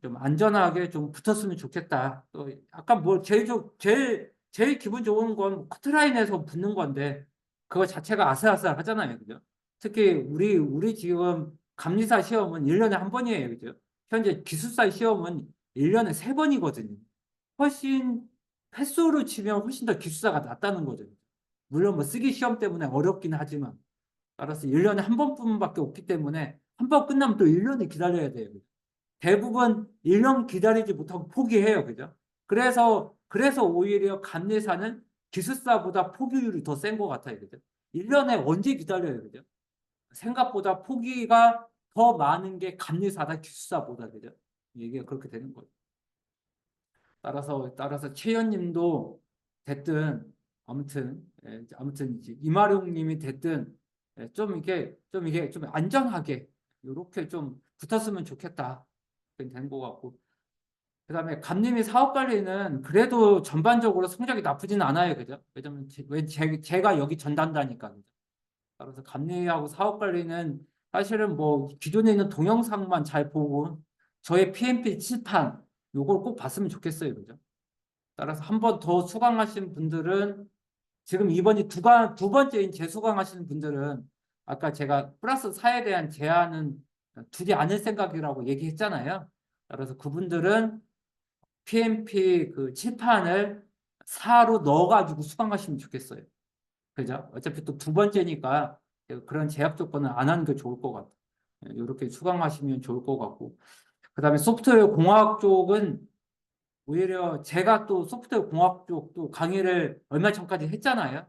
좀 붙었으면 좋겠다. 또 아까 뭐 제일 기분 좋은 건 커트라인에서 붙는 건데 그거 자체가 아슬아슬하잖아요. 그죠? 특히 우리 지금 감리사 시험은 1년에 한 번이에요. 그죠? 현재 기술사 시험은 1년에 3번이거든요. 훨씬 횟수로 치면 훨씬 더 기술사가 낫다는 거죠. 물론 뭐 쓰기 시험 때문에 어렵긴 하지만 따라서 1년에 한 번뿐밖에 없기 때문에 한 번 끝나면 또 1년을 기다려야 돼요. 대부분 1년 기다리지 못하고 포기해요. 그죠? 그래서 오히려 감리사는 기술사보다 포기율이 더 센 것 같아요. 그죠? 1년에 언제 기다려요. 그죠? 생각보다 포기가 더 많은 게 감리사다 기술사보다. 그죠? 이게 그렇게 되는 거예요. 따라서 최현님도 됐든 아무튼 이제 이마룡 님이 됐든 좀 안전하게 이렇게 좀 붙었으면 좋겠다. 된 것 같고. 그다음에 감님이 사업 관리는 그래도 전반적으로 성적이 나쁘진 않아요. 그죠? 왜냐면 제가 여기 전담다니까. 그죠? 그래서 감리하고 사업 관리는 사실은 뭐 기존에 있는 동영상만 잘 보고 저의 PMP 칠판 요걸 꼭 봤으면 좋겠어요. 그죠? 따라서 한 번 더 수강하신 분들은 지금 이번이 두 번째인 재수강하시는 분들은 아까 제가 플러스 4에 대한 제한은 두지 않을 생각이라고 얘기했잖아요. 그래서 그분들은 PMP 그 칠판을 4로 넣어가지고 수강하시면 좋겠어요. 그죠? 어차피 또 두 번째니까 그런 제약 조건은 안 하는 게 좋을 것 같아요. 이렇게 수강하시면 좋을 것 같고. 그 다음에 소프트웨어 공학 쪽은 오히려 제가 또 소프트웨어 공학 쪽도 강의를 얼마 전까지 했잖아요.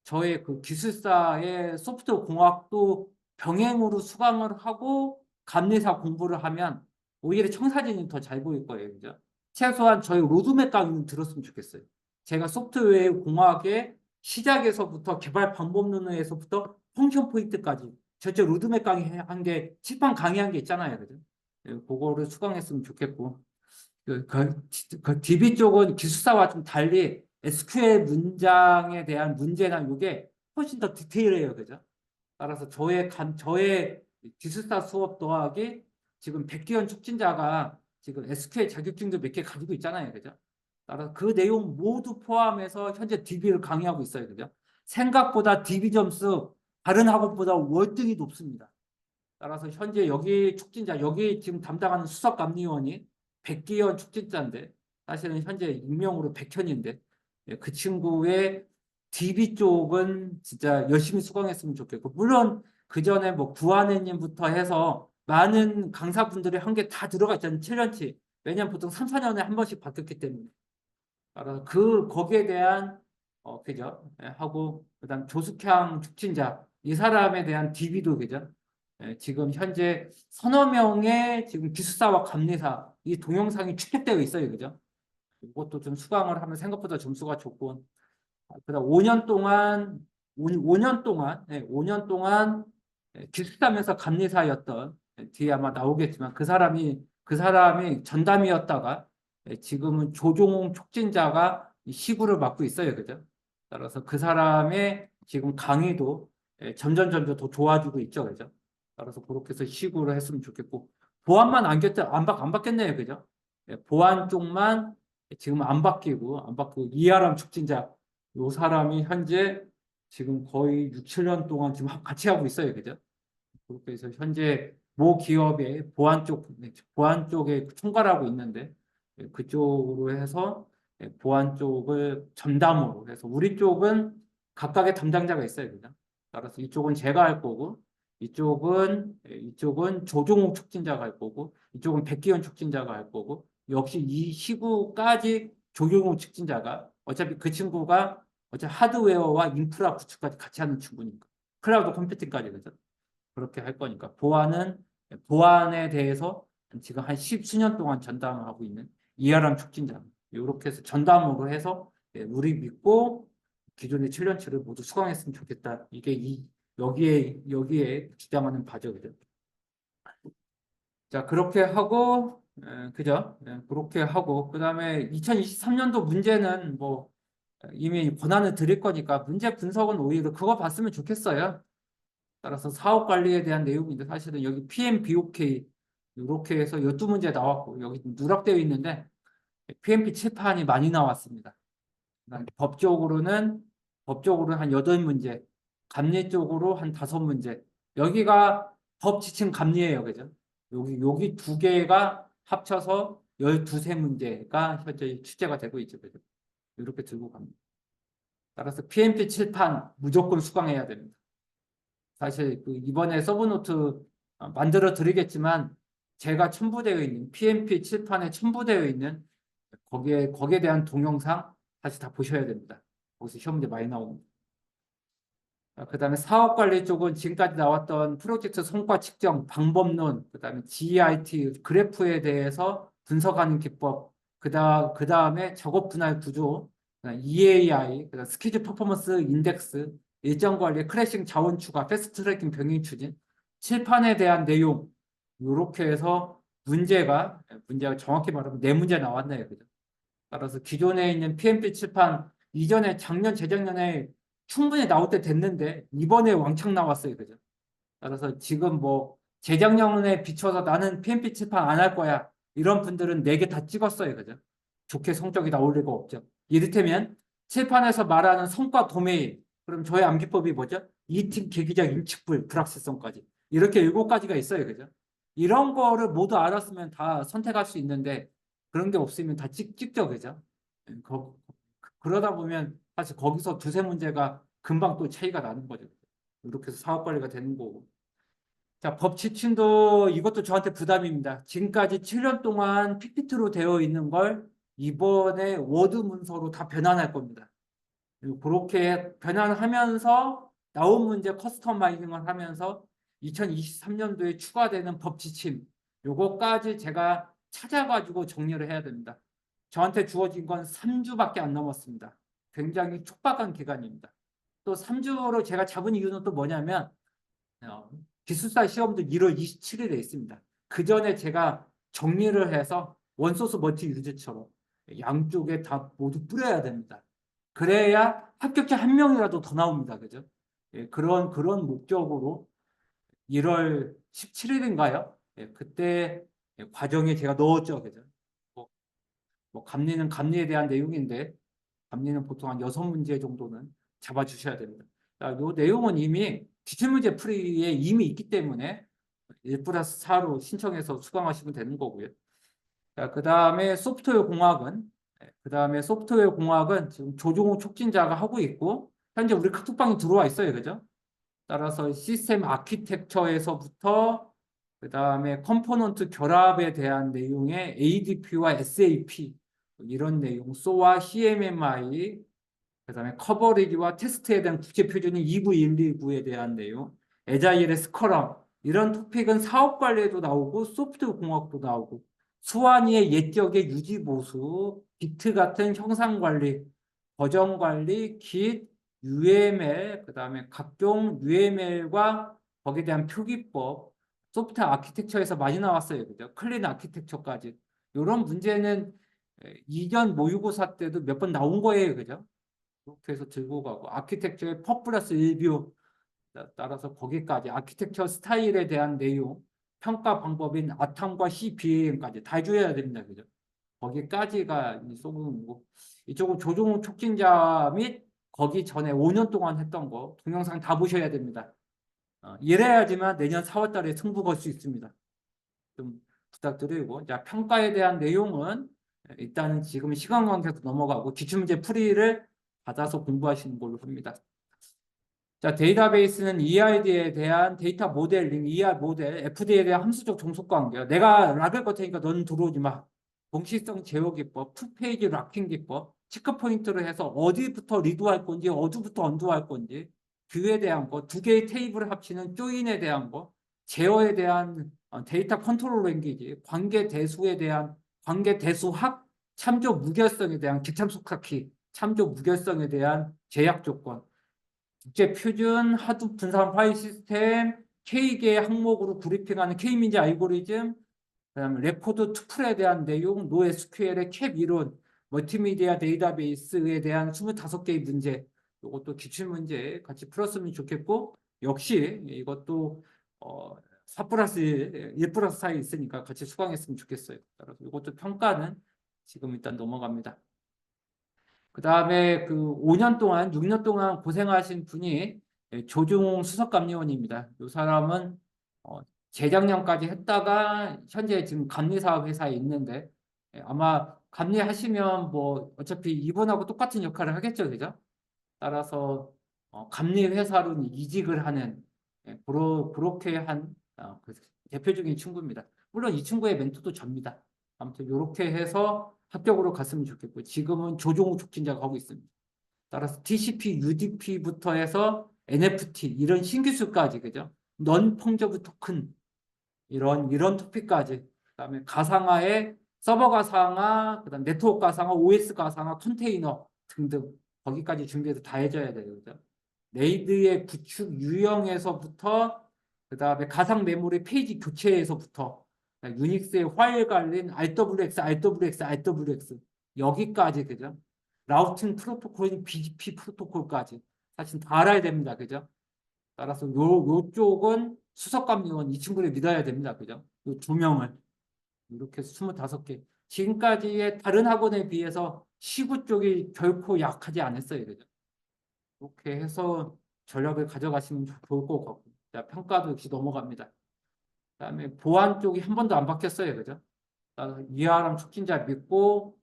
저의 그 기술사의 소프트웨어 공학도 병행으로 수강을 하고 감리사 공부를 하면 오히려 청사진이 더 잘 보일 거예요. 그죠? 최소한 저희 로드맵 강의는 들었으면 좋겠어요. 제가 소프트웨어 공학의 시작에서부터 개발 방법론에서부터 펑션 포인트까지 전체 로드맵 강의 한 게, 칠판 강의한 게 있잖아요. 그죠? 그거를 수강했으면 좋겠고. 그 DB 쪽은 기술사와 좀 달리 SQL 문장에 대한 문제나 이게 훨씬 더 디테일해요. 그죠? 따라서 저의 기술사 수업 더하기 지금 백기현 촉진자가 지금 SQL 자격증도 몇 개 가지고 있잖아요. 그죠? 따라서 그 내용 모두 포함해서 현재 DB를 강의하고 있어요. 그죠? 생각보다 DB 점수 다른 학원보다 월등히 높습니다. 따라서 현재 여기 지금 담당하는 수석감리원이 백기현 촉진자인데 사실은 현재 익명으로 백현인데 그 친구의 DB 쪽은 진짜 열심히 수강했으면 좋겠고 물론 그 전에 뭐 구한혜님부터 해서 많은 강사분들이 한 게 다 들어가 있잖아요. 7년치. 왜냐면 보통 3, 4년에 한 번씩 바뀌었기 때문에. 따라서 거기에 대한 그죠? 하고 그다음 조숙향 촉진자 이 사람에 대한 DB도 그죠? 지금 현재 서너 명의 지금 기숙사와 감리사 이 동영상이 축적되어 있어요. 그죠? 이것도 좀 수강을 하면 생각보다 점수가 좋고 그다음 5년 동안 5년 동안 5년 동안 기숙사면서 감리사였던 뒤에 아마 나오겠지만 그 사람이 전담이었다가 지금은 조종홍 촉진자가 시구를 맡고 있어요. 그죠? 따라서 그 사람의 지금 강의도 점점 더 좋아지고 있죠. 그죠? 따라서 그렇게 해서 시구를 했으면 좋겠고 보안만 안 바뀌었네요. 그죠? 보안 쪽만 지금 안 바뀌고 이하람 촉진자 요 사람이 현재 지금 거의 6, 7년 동안 지금 같이 하고 있어요. 그죠? 그렇게 해서 현재 모 기업의 보안 쪽에 총괄하고 있는데 그쪽으로 해서 보안 쪽을 전담으로 해서 우리 쪽은 각각의 담당자가 있어요. 그죠? 따라서 이쪽은 제가 할 거고 이쪽은 조종욱 촉진자가 할 거고 이쪽은 백기현 촉진자가 할 거고 역시 이 시구까지 조종욱 촉진자가 어차피 그 친구가 어차피 하드웨어와 인프라 구축까지 같이 하는 친구니까 클라우드 컴퓨팅까지 그죠? 그렇게 할 거니까 보안에 대해서 지금 한 십수년 동안 전담을 하고 있는 이하람 촉진자 이렇게 해서 전담으로 해서 우리 믿고 기존의 7년치를 모두 수강했으면 좋겠다. 이게 여기에 주장하는 바죠. 그죠? 자, 그렇게 하고 그죠? 그렇게 하고 그다음에 2023년도 문제는 뭐 이미 권한을 드릴 거니까 문제 분석은 오히려 그거 봤으면 좋겠어요. 따라서 사업 관리에 대한 내용인데 사실은 여기 PMBOK 이렇게 해서 12문제 나왔고 여기 누락되어 있는데 PMP 칠판이 많이 나왔습니다. 법적으로는 한 8문제, 감리 쪽으로 한 5문제. 여기가 법 지침 감리예요. 그죠? 여기 두 개가 합쳐서 12문제가 현재 출제가 되고 있죠. 그죠? 이렇게 들고 갑니다. 따라서 PMP 칠판 무조건 수강해야 됩니다. 사실 그 이번에 서브노트 만들어 드리겠지만 제가 첨부되어 있는 PMP 칠판에 첨부되어 있는 거기에 대한 동영상 다시 다 보셔야 됩니다. 거기서 시험 문제 많이 나옵니다. 그다음에 사업관리 쪽은 지금까지 나왔던 프로젝트 성과 측정, 방법론, 그다음에 GIT, 그래프에 대해서 분석하는 기법, 그다음에 작업 분할 구조, EAI, 그다음 스키즈 퍼포먼스 인덱스, 일정 관리, 크래싱 자원 추가, 패스트 트래킹 병행 추진, 칠판에 대한 내용, 이렇게 해서 문제가 정확히 말하면 4문제 나왔네요. 그죠? 따라서 기존에 있는 PMP 칠판 이전에 작년, 재작년에 충분히 나올 때 됐는데 이번에 왕창 나왔어요. 그죠? 따라서 지금 뭐 재작년에 비춰서 나는 PMP 칠판 안 할 거야. 이런 분들은 4개 다 찍었어요. 그죠? 좋게 성적이 나올 리가 없죠. 이를테면 칠판에서 말하는 성과 도메인. 그럼 저의 암기법이 뭐죠? 이팀 계기적 인측불 불확실성까지. 이렇게 7가지가 있어요. 그죠? 이런 거를 모두 알았으면 다 선택할 수 있는데 그런 게 없으면 다 찍죠. 그죠? 그러다 보면 사실 거기서 두세 문제가 금방 또 차이가 나는 거죠. 이렇게 해서 사업 관리가 되는 거고. 자, 법 지침도 이것도 저한테 부담입니다. 지금까지 7년 동안 PPT로 되어 있는 걸 이번에 워드 문서로 다 변환할 겁니다. 그리고 그렇게 변환하면서 나온 문제 커스터마이징을 하면서 2023년도에 추가되는 법 지침 요거까지 제가 찾아가지고 정리를 해야 됩니다. 저한테 주어진 건 3주밖에 안 남았습니다. 굉장히 촉박한 기간입니다. 또 3주로 제가 잡은 이유는 또 뭐냐면 기술사 시험도 1월 27일에 있습니다. 그 전에 제가 정리를 해서 원소스 멀티 유즈처럼 양쪽에 다 모두 뿌려야 됩니다. 그래야 합격자 한 명이라도 더 나옵니다. 그죠? 예, 그런 목적으로 1월 17일인가요? 예, 그때 과정에 제가 넣었죠. 그죠? 감리는 감리에 대한 내용인데 감리는 보통 한 6문제 정도는 잡아주셔야 됩니다. 이 내용은 이미 기출문제 풀이에 이미 있기 때문에 1+4로 신청해서 수강하시면 되는 거고요. 그다음에 소프트웨어 공학은 지금 조종호 촉진자가 하고 있고 현재 우리 카톡방이 들어와 있어요. 그죠? 따라서 시스템 아키텍처에서부터 그다음에 컴포넌트 결합에 대한 내용의 ADP와 SAP 이런 내용, SOA, CMMI, 그다음에 커버리지와 테스트에 대한 국제 표준인 29129에 대한 내용, 에자일의 스커럼 이런 토픽은 사업 관리에도 나오고 소프트웨어 공학도 나오고 수완이의 옛적의 유지 보수, 비트 같은 형상 관리, 버전 관리, Git, UML, 그다음에 각종 UML과 거기에 대한 표기법, 소프트웨어 아키텍처에서 많이 나왔어요. 그죠? 클린 아키텍처까지. 이런 문제는 이전 모의고사 때도 몇 번 나온 거예요. 그죠? 그렇게 해서 들고 가고 아키텍처의 퍼플러스 일뷰 따라서 거기까지 아키텍처 스타일에 대한 내용 평가 방법인 아탐과 CBAM까지 다 해줘야 됩니다. 그죠? 거기까지가 쏘고 이쪽은 조종욱 촉진자 및 거기 전에 5년 동안 했던 거 동영상 다 보셔야 됩니다. 이래야지만 내년 4월 달에 승부 걸 수 있습니다. 좀 부탁드리고, 자, 평가에 대한 내용은 일단은 지금 시간 관계에서 넘어가고 기출문제 풀이를 받아서 공부하시는 걸로 합니다. 자, 데이터베이스는 EID에 대한 데이터 모델링, ER 모델, FD에 대한 함수적 종속 관계요. 내가 락을 걸 테니까 너는 들어오지 마. 동시성 제어 기법, 투페이지 락킹 기법, 체크 포인트를 해서 어디부터 리드할 건지, 어디부터 언두할 건지, 뷰에 대한 거, 두 개의 테이블을 합치는 조인에 대한 거, 제어에 대한 데이터 컨트롤 랭귀지, 관계 대수에 대한 관계 대수학, 참조 무결성에 대한 기참속학키, 참조 무결성에 대한 제약 조건, 국제 표준 하드 분산 파일 시스템, K개 항목으로 브리핑하는 K민지 알고리즘, 그다음에 레코드 투플에 대한 내용, NoSQL의 캡 이론, 멀티미디어 데이터베이스에 대한 25개의 문제, 이것도 기출문제 같이 풀었으면 좋겠고, 역시 이것도 4 플러스 1 플러스 4에 있으니까 같이 수강했으면 좋겠어요. 따라서 이것도 평가는 지금 일단 넘어갑니다. 그 다음에 그 5년 동안, 6년 동안 고생하신 분이 조중홍 수석감리원입니다. 이 사람은 재작년까지 했다가 현재 지금 감리사업 회사에 있는데 아마 감리하시면 뭐 어차피 이분하고 똑같은 역할을 하겠죠, 그죠? 따라서 감리회사로 이직을 하는 그렇게 한 그 대표적인 친구입니다. 물론 이 친구의 멘토도 접니다. 아무튼 이렇게 해서 합격으로 갔으면 좋겠고 지금은 조종욱 촉진자가 하고 있습니다. 따라서 TCP, UDP부터 해서 NFT 이런 신기술까지 그죠? 넌 펑저브 토큰 이런 토픽까지 그다음에 가상화의 서버 가상화, 그다음 네트워크 가상화, OS 가상화, 컨테이너 등등 거기까지 준비해서 다 해줘야 돼요. 그죠? 레이드의 구축 유형에서부터 그다음에 가상 메모리 페이지 교체에서부터 유닉스의 파일 관리는 RWX 여기까지 그죠? 라우팅 프로토콜인 BGP 프로토콜까지 사실 다 알아야 됩니다. 그죠? 따라서 요쪽은 수석감리원 이 친구를 믿어야 됩니다. 그죠? 요 두 명을 이렇게 25개. 지금까지의 다른 학원에 비해서 시구 쪽이 결코 약하지 않았어요. 그죠? 이렇게 해서 전략을 가져가시면 좋을 것 같고. 자, 평가도 역시 넘어갑니다. 그다음에 보안 쪽이 한 번도 안 바뀌었어요. 그죠? 이하람 촉진자 믿고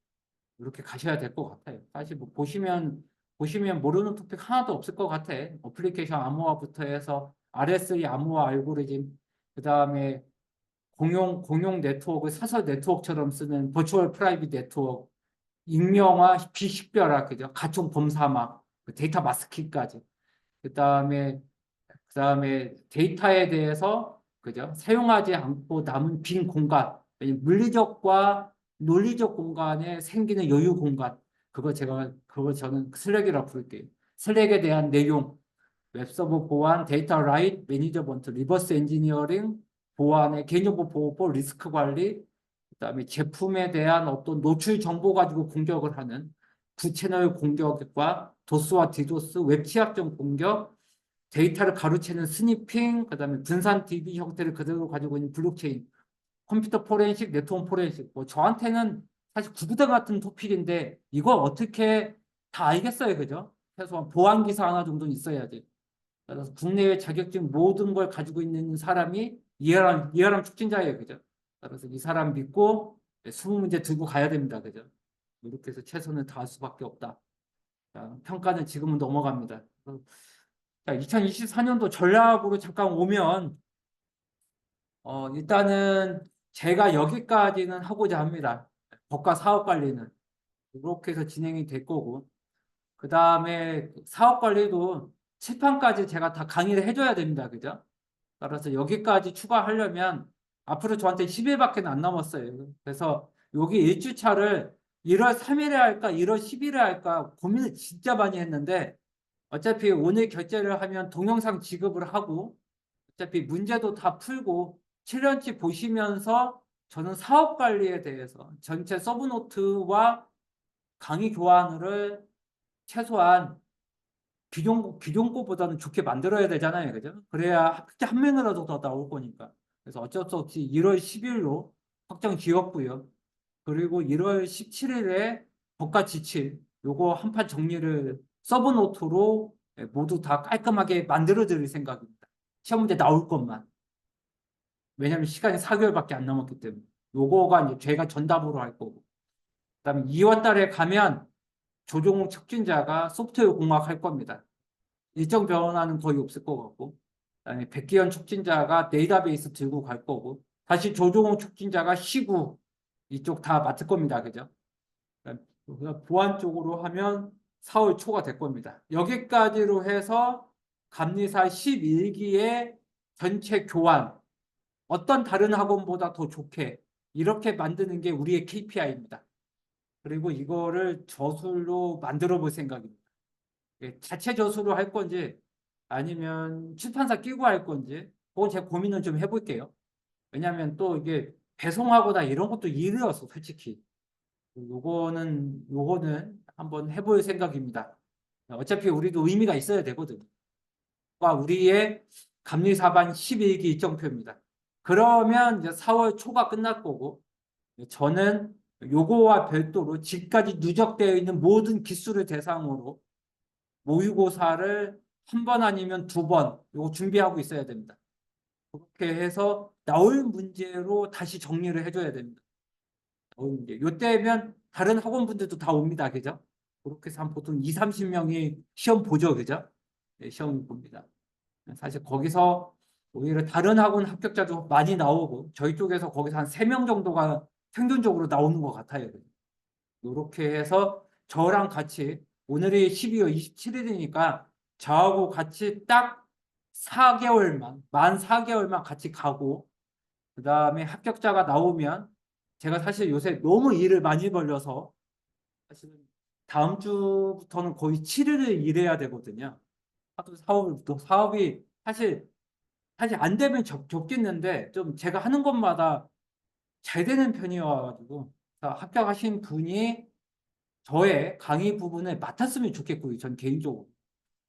이렇게 가셔야 될 것 같아요. 사실 뭐 보시면 모르는 토픽 하나도 없을 것 같아. 어플리케이션 암호화부터 해서 RS3 암호화 알고리즘, 그 다음에 공용 네트워크, 사설 네트워크처럼 쓰는 버추얼 프라이빗 네트워크, 익명화, 비식별화, 그죠? 가총 범사막, 데이터 마스킹까지. 그다음에 데이터에 대해서 그죠? 사용하지 않고 남은 빈 공간, 물리적과 논리적 공간에 생기는 여유 공간. 그거 저는 슬랙이라고 부를게요. 슬랙에 대한 내용, 웹서버 보안, 데이터 라이트, 매니저먼트, 리버스 엔지니어링, 보안의 개인정보 보호법, 리스크 관리, 그다음에 제품에 대한 어떤 노출 정보 가지고 공격을 하는 구채널 공격과 도스와 디도스, 웹 취약점 공격, 데이터를 가로채는 스니핑, 그다음에 분산 DB 형태를 그대로 가지고 있는 블록체인, 컴퓨터 포렌식, 네트워크 포렌식. 뭐 저한테는 사실 구구단 같은 토픽인데 이걸 어떻게 다 알겠어요, 그죠? 최소한 보안 기사 하나 정도는 있어야지. 그래서 국내외 자격증 모든 걸 가지고 있는 사람이 이해람 촉진자예요, 그죠? 그래서 이 사람 믿고 20문제 들고 가야 됩니다, 그죠? 이렇게 해서 최선을 다할 수밖에 없다. 자, 평가는 지금은 넘어갑니다. 자, 2024년도 전략으로 잠깐 오면 일단은 제가 여기까지는 하고자 합니다. 법과 사업 관리는 이렇게 해서 진행이 될 거고 그 다음에 사업 관리도 칠판까지 제가 다 강의를 해줘야 됩니다. 그죠? 따라서 여기까지 추가하려면 앞으로 저한테 10일밖에 안 남았어요. 그래서 여기 1주차를 1월 3일에 할까 1월 10일에 할까 고민을 진짜 많이 했는데 어차피 오늘 결제를 하면 동영상 지급을 하고 어차피 문제도 다 풀고 7년치 보시면서 저는 사업 관리에 대해서 전체 서브노트와 강의 교환을 최소한 기존 거보다는 좋게 만들어야 되잖아요. 그죠? 그래야 학자 한 명이라도 더 나올 거니까. 그래서 어쩔 수 없이 1월 10일로 확정 지었고요. 그리고 1월 17일에 법과 지침 요거 한 판 정리를 서브노트로 모두 다 깔끔하게 만들어 드릴 생각입니다. 시험 문제 나올 것만. 왜냐면 시간이 4개월밖에 안 남았기 때문에. 요거가 이제 제가 전담으로 할 거고. 그다음에 2월 달에 가면 조종욱 촉진자가 소프트웨어 공학 할 겁니다. 일정 변화는 거의 없을 것 같고. 그다음에 백기현 촉진자가 데이터베이스 들고 갈 거고. 다시 조종욱 촉진자가 시구 이쪽 다 맡을 겁니다. 그죠? 그러니까 보안 쪽으로 하면 4월 초가 될 겁니다. 여기까지로 해서 감리사 11기의 전체 교환, 어떤 다른 학원보다 더 좋게 이렇게 만드는 게 우리의 KPI입니다. 그리고 이거를 저술로 만들어 볼 생각입니다. 자체 저술로 할 건지 아니면 출판사 끼고 할 건지 그건 제 고민을 좀 해볼게요. 왜냐하면 또 이게 배송하거나 이런 것도 일이어서 솔직히 요거는 한번 해볼 생각입니다. 어차피 우리도 의미가 있어야 되거든요. 우리의 감리사반 11기 일정표입니다. 그러면 이제 4월 초가 끝날 거고 저는 요거와 별도로 지금까지 누적되어 있는 모든 기수를 대상으로 모의고사를 한 번 아니면 두 번 요거 준비하고 있어야 됩니다. 그렇게 해서 나올 문제로 다시 정리를 해줘야 됩니다. 나올 문제. 요때면 다른 학원분들도 다 옵니다. 그죠? 그렇게 해서 한 보통 2, 30명이 시험 보죠. 그죠? 네, 시험 봅니다. 사실 거기서 오히려 다른 학원 합격자도 많이 나오고 저희 쪽에서 거기서 한 3명 정도가 평균적으로 나오는 것 같아요. 이렇게 해서 저랑 같이 오늘이 12월 27일이니까 저하고 같이 딱 4개월만 만 4개월만 같이 가고 그 다음에 합격자가 나오면 제가 사실 요새 너무 일을 많이 벌려서 사실은 다음 주부터는 거의 7일을 일해야 되거든요. 하도 사업이 사실 안 되면 적겠는데 좀 제가 하는 것마다 잘 되는 편이어가지고 합격하신 분이 저의 강의 부분을 맡았으면 좋겠고요. 전 개인적으로.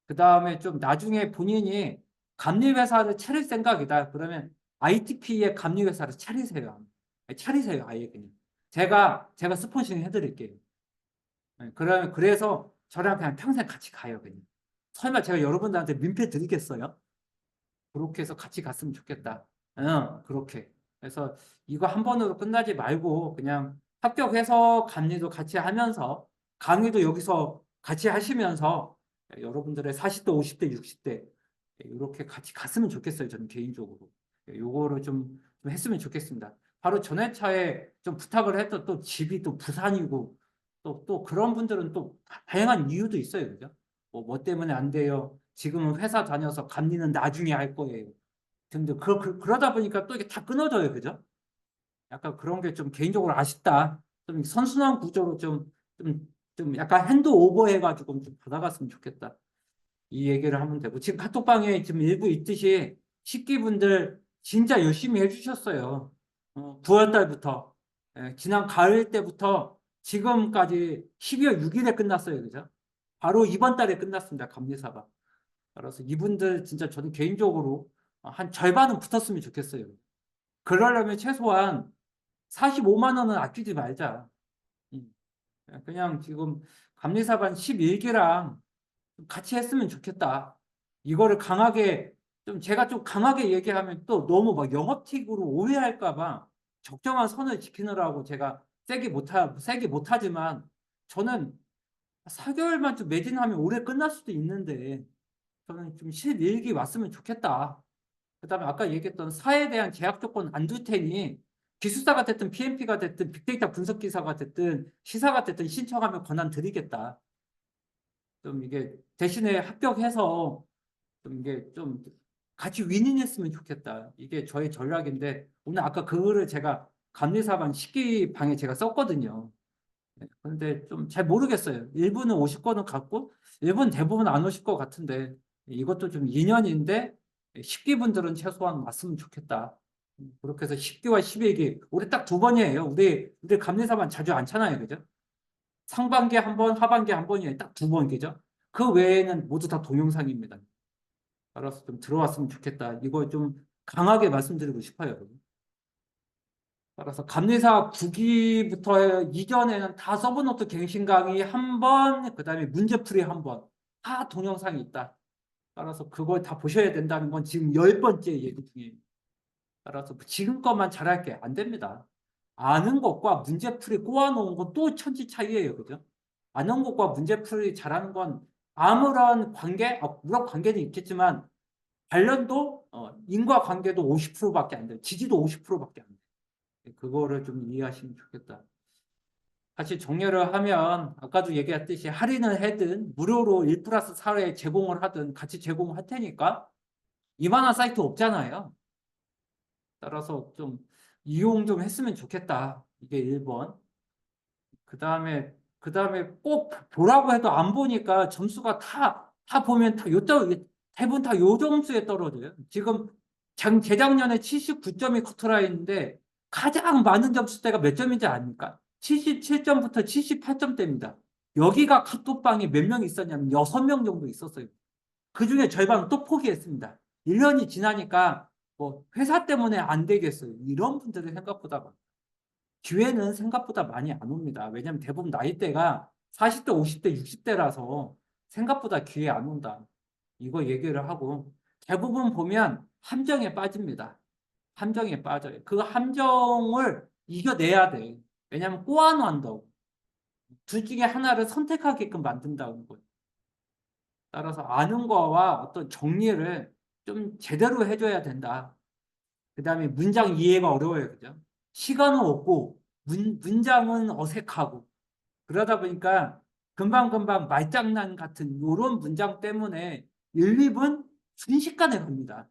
그 다음에 좀 나중에 본인이 감리회사를 차릴 생각이다. 그러면 ITP의 감리회사를 차리세요. 차리세요. 아예 그냥. 제가 스폰싱 해드릴게요. 그래서 저랑 그냥 평생 같이 가요. 그냥. 설마 제가 여러분들한테 민폐 드리겠어요? 그렇게 해서 같이 갔으면 좋겠다. 응, 그렇게. 그래서 이거 한 번으로 끝나지 말고 그냥 합격해서 감리도 같이 하면서 강의도 여기서 같이 하시면서 여러분들의 40대, 50대, 60대 이렇게 같이 갔으면 좋겠어요. 저는 개인적으로. 요거를 좀 했으면 좋겠습니다. 바로 전회차에 좀 부탁을 했던 또 집이 또 부산이고 또 그런 분들은 또 다양한 이유도 있어요. 그죠? 뭐 때문에 안 돼요. 지금은 회사 다녀서 감리는 나중에 할 거예요. 근데 그러다 보니까 또 이게 다 끊어져요. 그죠? 약간 그런 게 좀 개인적으로 아쉽다. 좀 선순환 구조로 좀 약간 핸드 오버 해가지고 좀 받아갔으면 좋겠다. 이 얘기를 하면 되고. 지금 카톡방에 지금 일부 있듯이 식기분들 진짜 열심히 해주셨어요. 9월 달부터. 지난 가을 때부터 지금까지 12월 6일에 끝났어요. 그죠? 바로 이번 달에 끝났습니다. 감리사가. 그래서 이분들 진짜 저는 개인적으로 한 절반은 붙었으면 좋겠어요. 그러려면 최소한 45만 원은 아끼지 말자. 음. 그냥 지금 감리사반 11기랑 같이 했으면 좋겠다. 이거를 강하게 제가 좀 강하게 얘기하면 또 너무 막 영업틱으로 오해할까 봐 적정한 선을 지키느라고 제가 세게 못하지만 저는 4개월만 좀 매진하면 올해 끝날 수도 있는데 저는 좀 실일기 왔으면 좋겠다. 그다음에 아까 얘기했던 사에 대한 제약 조건 안 둘 테니 기술사가 됐든 PMP가 됐든 빅데이터 분석 기사가 됐든 시사가 됐든 신청하면 권한 드리겠다. 좀 이게 대신에 합격해서 좀 이게 좀 같이 윈윈했으면 좋겠다. 이게 저의 전략인데 오늘 아까 그거를 제가 감리사반 식기 방에 제가 썼거든요. 그런데 좀 잘 모르겠어요. 일부는 오실 거는 같고 일부는 대부분 안 오실 것 같은데 이것도 좀 인연인데 식기분들은 최소한 왔으면 좋겠다. 그렇게 해서 10기와 11기 올해 딱 두 번이에요. 우리 감리사반 자주 않잖아요. 그죠? 상반기에 한 번, 하반기에 한 번이에요. 딱 두 번, 그죠? 그 외에는 모두 다 동영상입니다. 따라서 좀 들어왔으면 좋겠다. 이거 좀 강하게 말씀드리고 싶어요. 여러분. 따라서 감리사 9기부터 이전에는 다 서브노트 갱신 강의 한 번, 그 다음에 문제풀이 한 번, 다 동영상이 있다. 따라서 그걸 다 보셔야 된다는 건 지금 10번째 얘기 중이에요. 따라서 지금 것만 잘할게 안 됩니다. 아는 것과 문제풀이 꼬아놓은 건 또 천지 차이예요. 그죠? 아는 것과 문제풀이 잘하는 건 아무런 관계, 물론 관계는 있겠지만 관련도 인과관계도 50%밖에 안 돼요. 지지도 50%밖에 안 돼요. 그거를 좀 이해하시면 좋겠다. 사실 정리를 하면 아까도 얘기했듯이 할인을 하든 무료로 1 플러스 4회 제공을 하든 같이 제공할 테니까 이만한 사이트 없잖아요. 따라서 좀 이용 좀 했으면 좋겠다. 이게 1번. 그 다음에 꼭 보라고 해도 안 보니까 점수가 다 보면 대부분 다 요 점수에 떨어져요. 지금 재작년에 79점이 커트라인인데 가장 많은 점수대가 몇 점인지 아닙니까? 77점부터 78점대입니다. 여기가 카톡방에 몇 명 있었냐면 6명 정도 있었어요. 그 중에 절반은 또 포기했습니다. 1년이 지나니까 뭐 회사 때문에 안 되겠어요. 이런 분들이 생각보다 많아요. 기회는 생각보다 많이 안 옵니다. 왜냐하면 대부분 나이대가 40대, 50대, 60대라서 생각보다 기회 안 온다. 이거 얘기를 하고 대부분 보면 함정에 빠집니다. 함정에 빠져요. 그 함정을 이겨내야 돼. 왜냐하면 꼬아놓는다고. 둘 중에 하나를 선택하게끔 만든다는 거예요. 따라서 아는 거와 어떤 정리를 좀 제대로 해줘야 된다. 그 다음에 문장 이해가 어려워요. 그죠? 시간은 없고 문장은 어색하고 그러다 보니까 금방금방 말장난 같은 이런 문장 때문에 1, 2분 순식간에 갑니다.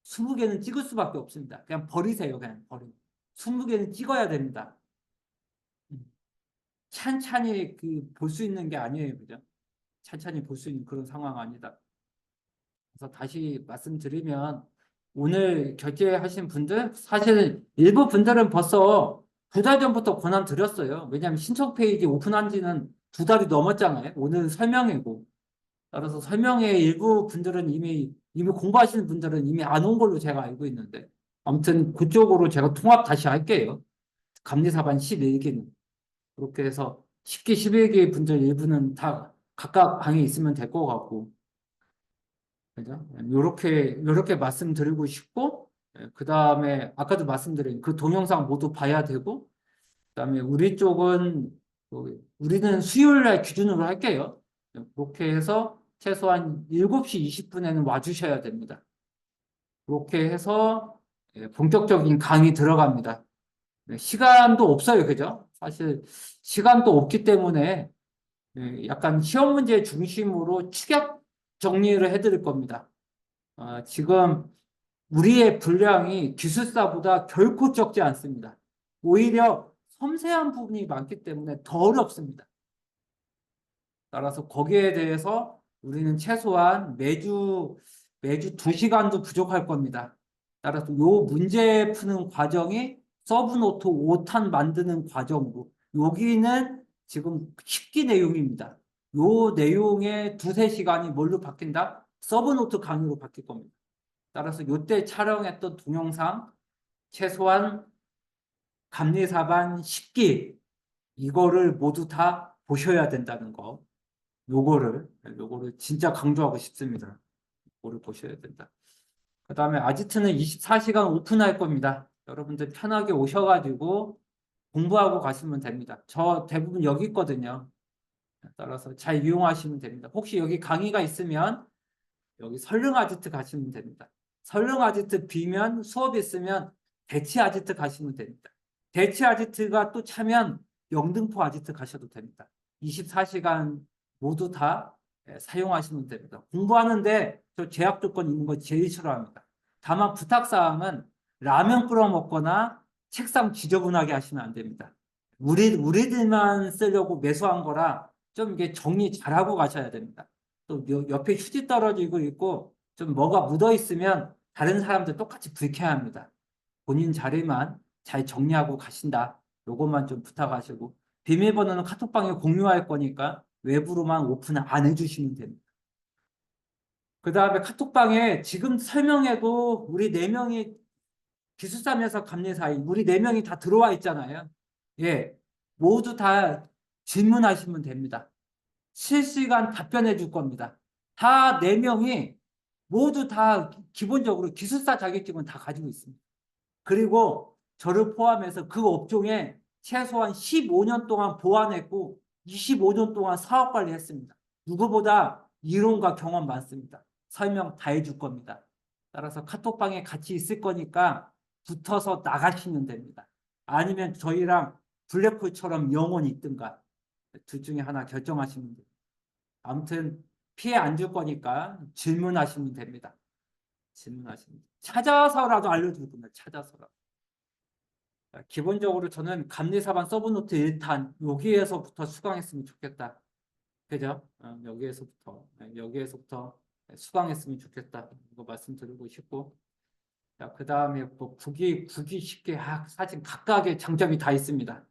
20개는 찍을 수밖에 없습니다. 그냥 버리세요. 그냥 버리고. 20개는 찍어야 됩니다. 찬찬히 볼 수 있는 게 아니에요. 그죠? 찬찬히 볼 수 있는 그런 상황 아니다. 그래서 다시 말씀드리면 오늘 결제하신 분들 사실 일부 분들은 벌써 2달 전부터 권한 드렸어요. 왜냐하면 신청 페이지 오픈한 지는 2달이 넘었잖아요. 오늘 설명이고. 따라서 설명회 일부 분들은 이미 공부하시는 분들은 이미 안 온 걸로 제가 알고 있는데 아무튼 그쪽으로 제가 통합 다시 할게요. 감리사반 11기는. 그렇게 해서 10기, 11기 분들 일부는 다 각각 방에 있으면 될 것 같고 그죠? 요렇게 말씀드리고 싶고, 그 다음에 아까도 말씀드린 그 동영상 모두 봐야 되고, 그 다음에 우리 쪽은, 우리는 수요일 날 기준으로 할게요. 그렇게 해서 최소한 7시 20분에는 와주셔야 됩니다. 그렇게 해서 본격적인 강의 들어갑니다. 시간도 없어요. 그죠? 사실 시간도 없기 때문에 약간 시험 문제 중심으로 축약 정리를 해드릴 겁니다. 지금 우리의 분량이 기술사보다 결코 적지 않습니다. 오히려 섬세한 부분이 많기 때문에 더 어렵습니다. 따라서 거기에 대해서 우리는 최소한 매주 2시간도 부족할 겁니다. 따라서 요 문제 푸는 과정이 서브노트 5탄 만드는 과정으로 여기는 지금 10기 내용입니다. 요 내용의 2~3시간이 뭘로 바뀐다? 서브노트 강의로 바뀔 겁니다. 따라서 이때 촬영했던 동영상 최소한 감리사반 10기 이거를 모두 다 보셔야 된다는 거. 요거를 진짜 강조하고 싶습니다. 요거를 보셔야 된다. 그 다음에 아지트는 24시간 오픈할 겁니다. 여러분들 편하게 오셔가지고 공부하고 가시면 됩니다. 저 대부분 여기 있거든요. 따라서 잘 이용하시면 됩니다. 혹시 여기 강의가 있으면 여기 설릉 아지트 가시면 됩니다. 설릉 아지트 비면 수업 있으면 대치 아지트 가시면 됩니다. 대치 아지트가 또 차면 영등포 아지트 가셔도 됩니다. 24시간 모두 다 사용하시면 됩니다. 공부하는데 저 제약 조건 있는 거 제일 싫어합니다. 다만 부탁사항은 라면 끓여 먹거나 책상 지저분하게 하시면 안 됩니다. 우리들만 쓰려고 매수한 거라 좀 이게 정리 잘하고 가셔야 됩니다. 또 옆에 휴지 떨어지고 있고 좀 뭐가 묻어 있으면 다른 사람들 똑같이 불쾌합니다. 본인 자리만 잘 정리하고 가신다. 요것만 좀 부탁하시고 비밀번호는 카톡방에 공유할 거니까 외부로만 오픈 안 해주시면 됩니다. 그 다음에 카톡방에 지금 설명해도 우리 4명이 기숙사면서 감리사이 우리 4명이 다 들어와 있잖아요. 예, 모두 다 질문하시면 됩니다. 실시간 답변해 줄 겁니다. 다 4명이 모두 다 기본적으로 기술사 자격증은 다 가지고 있습니다. 그리고 저를 포함해서 그 업종에 최소한 15년 동안 보완했고 25년 동안 사업 관리했습니다. 누구보다 이론과 경험 많습니다. 설명 다 해줄 겁니다. 따라서 카톡방에 같이 있을 거니까 붙어서 나가시면 됩니다. 아니면 저희랑 블랙홀처럼 영원히 있든가 둘 중에 하나 결정하시면 됩니다. 아무튼 피해 안 줄 거니까 질문하시면 됩니다. 질문하시면 됩니다. 찾아서라도 알려줄 겁니다. 찾아서라도. 기본적으로 저는 감리사반 서브노트 1탄 여기에서부터 수강했으면 좋겠다. 그죠? 여기에서부터 수강했으면 좋겠다. 이거 말씀드리고 싶고. 자, 그 다음에 뭐 국이 쉽게 사실 각각의 장점이 다 있습니다.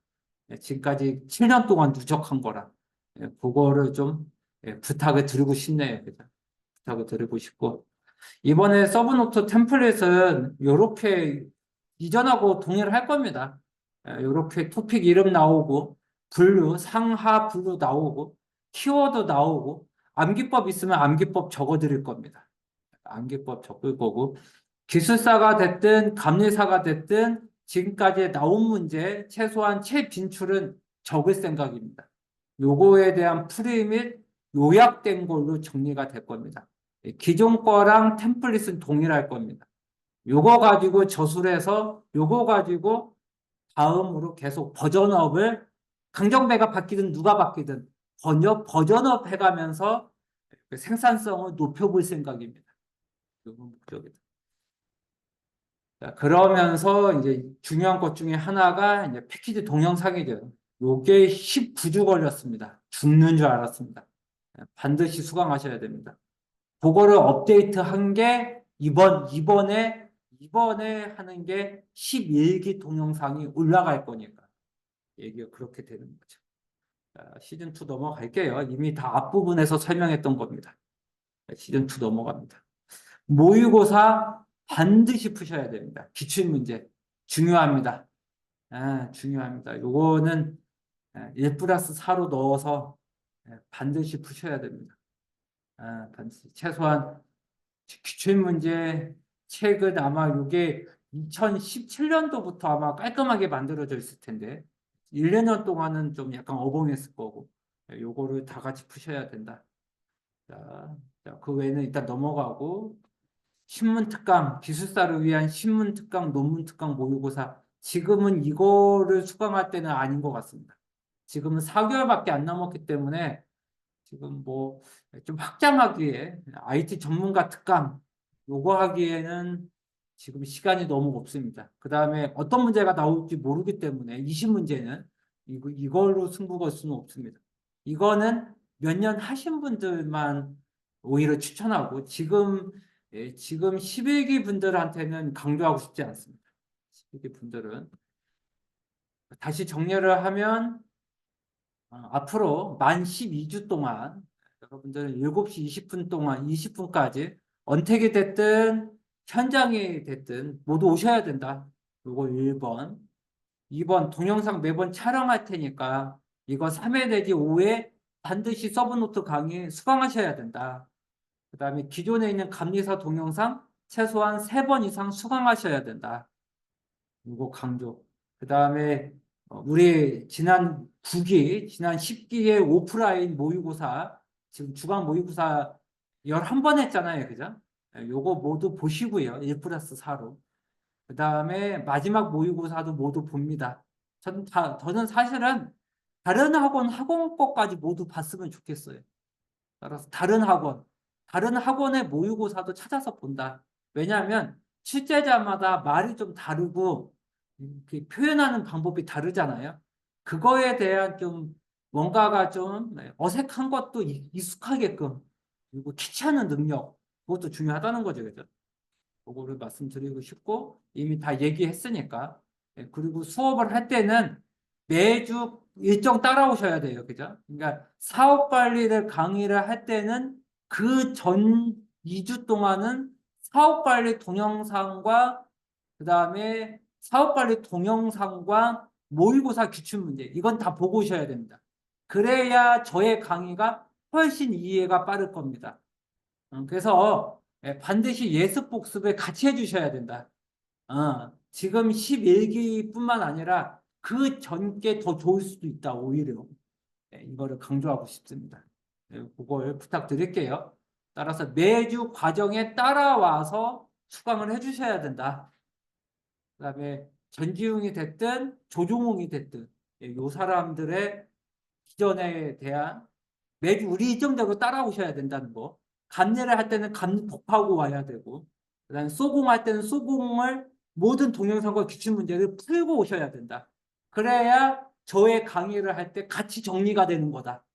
지금까지 7년 동안 누적한 거라. 그거를 좀 부탁을 드리고 싶네요. 그죠? 부탁을 드리고 싶고. 이번에 서브노트 템플릿은 이렇게 이전하고 동일을 할 겁니다. 이렇게 토픽 이름 나오고 분류, 상하 분류 나오고 키워드 나오고 암기법 있으면 암기법 적어드릴 겁니다. 암기법 적을 거고 기술사가 됐든 감리사가 됐든 지금까지 나온 문제 최소한 최빈출은 적을 생각입니다. 요거에 대한 풀이 및 요약된 걸로 정리가 될 겁니다. 기존 거랑 템플릿은 동일할 겁니다. 요거 가지고 저술해서 요거 가지고 다음으로 계속 버전업을 강정배가 바뀌든 누가 바뀌든 버전업 해가면서 생산성을 높여볼 생각입니다. 요거 목적이다. 자, 그러면서 이제 중요한 것 중에 하나가 이제 패키지 동영상이죠. 요게 19주 걸렸습니다. 죽는 줄 알았습니다. 반드시 수강하셔야 됩니다. 그거를 업데이트한 게 이번에 하는 게 11기 동영상이 올라갈 거니까 얘기가 그렇게 되는 거죠. 자, 시즌2 넘어갈게요. 이미 다 앞부분에서 설명했던 겁니다. 시즌2 넘어갑니다. 모의고사 반드시 푸셔야 됩니다. 기출문제 중요합니다. 중요합니다. 요거는 1+4로 넣어서 반드시 푸셔야 됩니다. 반드시 최소한 기출문제 책은 아마 이게 2017년도부터 아마 깔끔하게 만들어져 있을 텐데 1년 동안은 좀 약간 어벙했을 거고 요거를 다 같이 푸셔야 된다. 자, 그 외에는 일단 넘어가고 신문특강, 기술사를 위한 신문특강, 논문특강 모의고사 지금은 이거를 수강할 때는 아닌 것 같습니다. 지금은 4개월밖에 안 남았기 때문에 지금 뭐 좀 확장하기에 IT 전문가 특강 요거 하기에는 지금 시간이 너무 없습니다. 그 다음에 어떤 문제가 나올지 모르기 때문에 20문제는 이걸로 승부 걸 수는 없습니다. 이거는 몇 년 하신 분들만 오히려 추천하고 지금 11기 분들한테는 강조하고 싶지 않습니다. 11기 분들은 다시 정리를 하면 앞으로 만 12주 동안 여러분들은 7시 20분 동안 20분까지 언택이 됐든 현장이 됐든 모두 오셔야 된다. 요거 1번. 2번 동영상 매번 촬영할 테니까 이거 3회 내지 5회 반드시 서브노트 강의 수강하셔야 된다. 그 다음에 기존에 있는 감리사 동영상 최소한 3번 이상 수강하셔야 된다. 이거 강조. 그 다음에 우리 지난 9기, 지난 10기의 오프라인 모의고사, 지금 주간 모의고사 11번 했잖아요. 그죠? 요거 모두 보시고요. 1+4로. 그 다음에 마지막 모의고사도 모두 봅니다. 저는 사실은 다른 학원 것까지 모두 봤으면 좋겠어요. 따라서 다른 학원의 모의고사도 찾아서 본다. 왜냐하면 출제자마다 말이 좀 다르고 표현하는 방법이 다르잖아요. 그거에 대한 좀 뭔가가 좀 어색한 것도 익숙하게끔 그리고 귀찮은 능력 그것도 중요하다는 거죠. 그죠? 그거를 말씀드리고 싶고 이미 다 얘기했으니까 그리고 수업을 할 때는 매주 일정 따라오셔야 돼요. 그죠? 그러니까 사업 관리를 강의를 할 때는 그 전 2주 동안은 사업 관리 동영상과 그다음에 사업 관리 동영상과 모의고사 기출문제 이건 다 보고 오셔야 됩니다. 그래야 저의 강의가 훨씬 이해가 빠를 겁니다. 그래서 반드시 예습 복습을 같이 해주셔야 된다. 지금 11기뿐만 아니라 그 전께 더 좋을 수도 있다, 오히려. 이거를 강조하고 싶습니다. 그걸 부탁드릴게요. 따라서 매주 과정에 따라와서 수강을 해주셔야 된다. 그다음에 전지웅이 됐든 조종웅이 됐든 이 사람들의 기전에 대한 매주 우리 일정대로 따라오셔야 된다는 거. 감내를 할 때는 감내 독하고 와야 되고, 그다음에 소공할 때는 소공을 모든 동영상과 기출문제를 풀고 오셔야 된다. 그래야 저의 강의를 할 때 같이 정리가 되는 거다.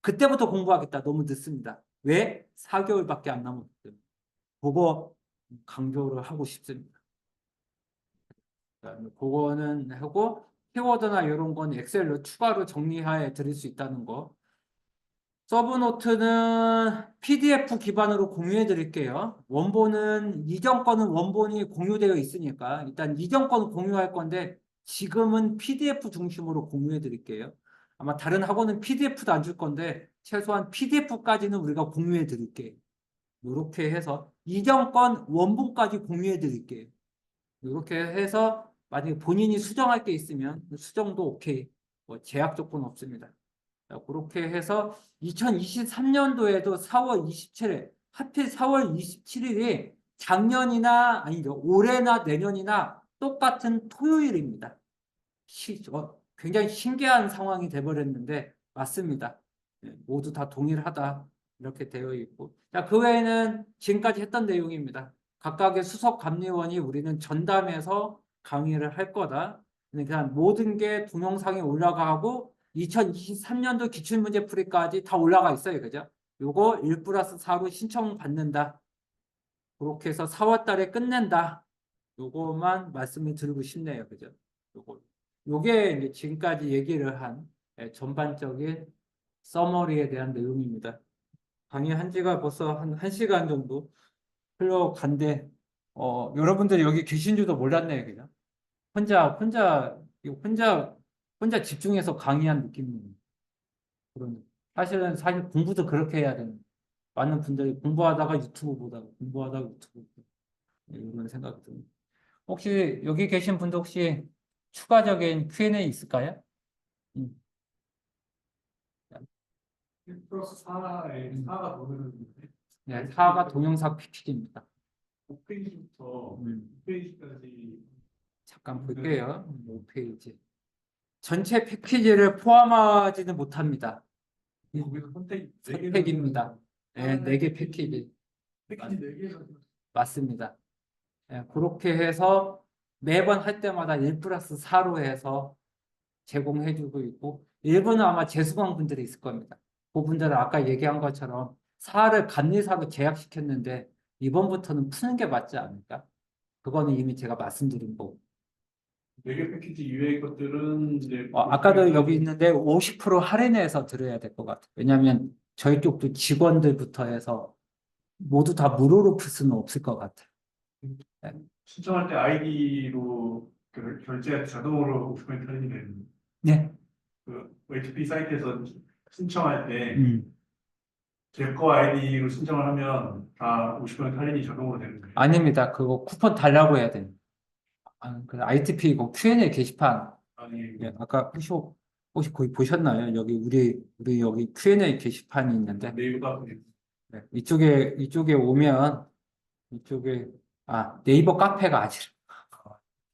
그때부터 공부하겠다. 너무 늦습니다. 왜? 4개월밖에 안 남았기 때문에. 그거 강조를 하고 싶습니다. 그거는 하고 키워드나 이런 건 엑셀로 추가로 정리해 드릴 수 있다는 거. 서브노트는 PDF 기반으로 공유해 드릴게요. 원본은 이전 거는 원본이 공유되어 있으니까 일단 이전 거는 공유할 건데 지금은 PDF 중심으로 공유해 드릴게요. 아마 다른 학원은 PDF도 안 줄 건데 최소한 PDF까지는 우리가 공유해 드릴게요. 이렇게 해서 이전 건 원본까지 공유해 드릴게요. 이렇게 해서 만약에 본인이 수정할 게 있으면 수정도 오케이. 뭐 제약 조건 없습니다. 그렇게 해서 2023년도에도 4월 27일, 하필 4월 27일이 작년이나 아니죠. 올해나 내년이나 똑같은 토요일입니다. 굉장히 신기한 상황이 돼버렸는데 맞습니다. 모두 다 동일하다. 이렇게 되어 있고. 자, 그 외에는 지금까지 했던 내용입니다. 각각의 수석 감리원이 우리는 전담해서 강의를 할 거다. 그냥 모든 게 동영상에 올라가고 2023년도 기출문제 풀이까지 다 올라가 있어요. 그죠? 요거 1 플러스 4로 신청 받는다. 그렇게 해서 4월 달에 끝낸다. 요거만 말씀을 드리고 싶네요. 그죠? 요거. 요게 이제 지금까지 얘기를 한 전반적인 서머리에 대한 내용입니다. 강의한 지가 벌써 한 1시간 정도 흘러간데, 여러분들이 여기 계신 줄도 몰랐네요. 그냥. 혼자, 혼자 집중해서 강의한 느낌이에요. 그런. 사실 공부도 그렇게 해야 되는. 많은 분들이 공부하다가 유튜브 보다가, 공부하다가 유튜브 보다가, 이런 생각이 듭니다. 혹시 여기 계신 분들 혹시 추가적인 Q&A 있을까요? 음. 1 플러스 4에 4가 더는 네, 4가 동영상 PPT입니다. 5페이지부터 6페이지까지 잠깐 볼게요. 5페이지. 전체 패키지를 포함하지는 못합니다. 거기서 선택입니다. 네, 4개 패키지. 패키지 4개가 맞습니다. 네, 그렇게 해서 매번 할 때마다 1 플러스 4로 해서 제공해주고 있고, 일부는 아마 재수강 분들이 있을 겁니다. 그분들은 아까 얘기한 것처럼 4를 감리사로 제약시켰는데 이번부터는 푸는 게 맞지 않을까? 그거는 이미 제가 말씀드린 거고. 4개 패키지 이외의 것들은 이제 아까도 여기 있는데 50% 할인해서 들어야 될 것 같아요. 왜냐하면 저희 쪽도 직원들부터 해서 모두 다 무료로 풀 수는 없을 것 같아요. 네. 신청할 때 아이디로 결제 자동으로 50% 할인이 되는 네. 그 HP 사이트에서 신청할 때 음. 제 거 아이디로 신청을 하면 다 50% 할인이 자동으로 되는 거예요. 아닙니다. 그거 쿠폰 달라고 해야 돼요. 그 ITP 이거 Q&A 게시판. 아니 예, 아까 혹시 거기 보셨나요? 여기 우리 여기 Q&A 게시판이 있는데 네이버가 네, 이쪽에 오면 이쪽에 네이버 카페가 아니라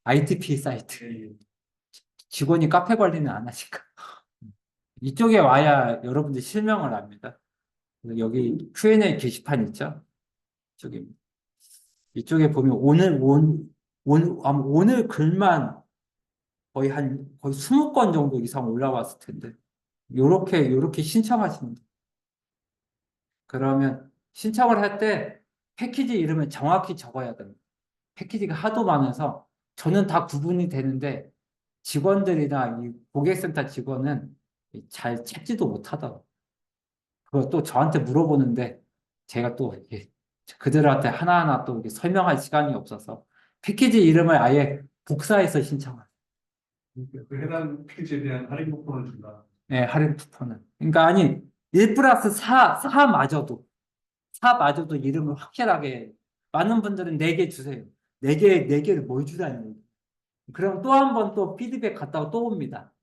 ITP 사이트. 직원이 카페 관리는 안 하니까. 이쪽에 와야 여러분들 실명을 합니다. 그래서 여기 Q&A 게시판 있죠? 이쪽에 보면 오늘 글만 거의 20건 정도 이상 올라왔을 텐데. 요렇게 신청하시면 돼요. 그러면 신청을 할 때 패키지 이름을 정확히 적어야 됩니다. 패키지가 하도 많아서 저는 다 구분이 되는데 직원들이나 이 고객센터 직원은 잘 찾지도 못하더라고요. 그걸 또 저한테 물어보는데 제가 또 이렇게 그들한테 하나하나 또 이렇게 설명할 시간이 없어서 패키지 이름을 아예 복사해서 신청해요. 그 해당 패키지에 대한 할인 쿠폰을 준다. 네, 할인 쿠폰은. 그러니까 아니 1 플러스 4마저도 사마저도 이름을 확실하게 많은 분들은 4개 주세요. 4개를 뭘 주다니. 그럼 또 한 번 또 피드백 갔다가 또 옵니다.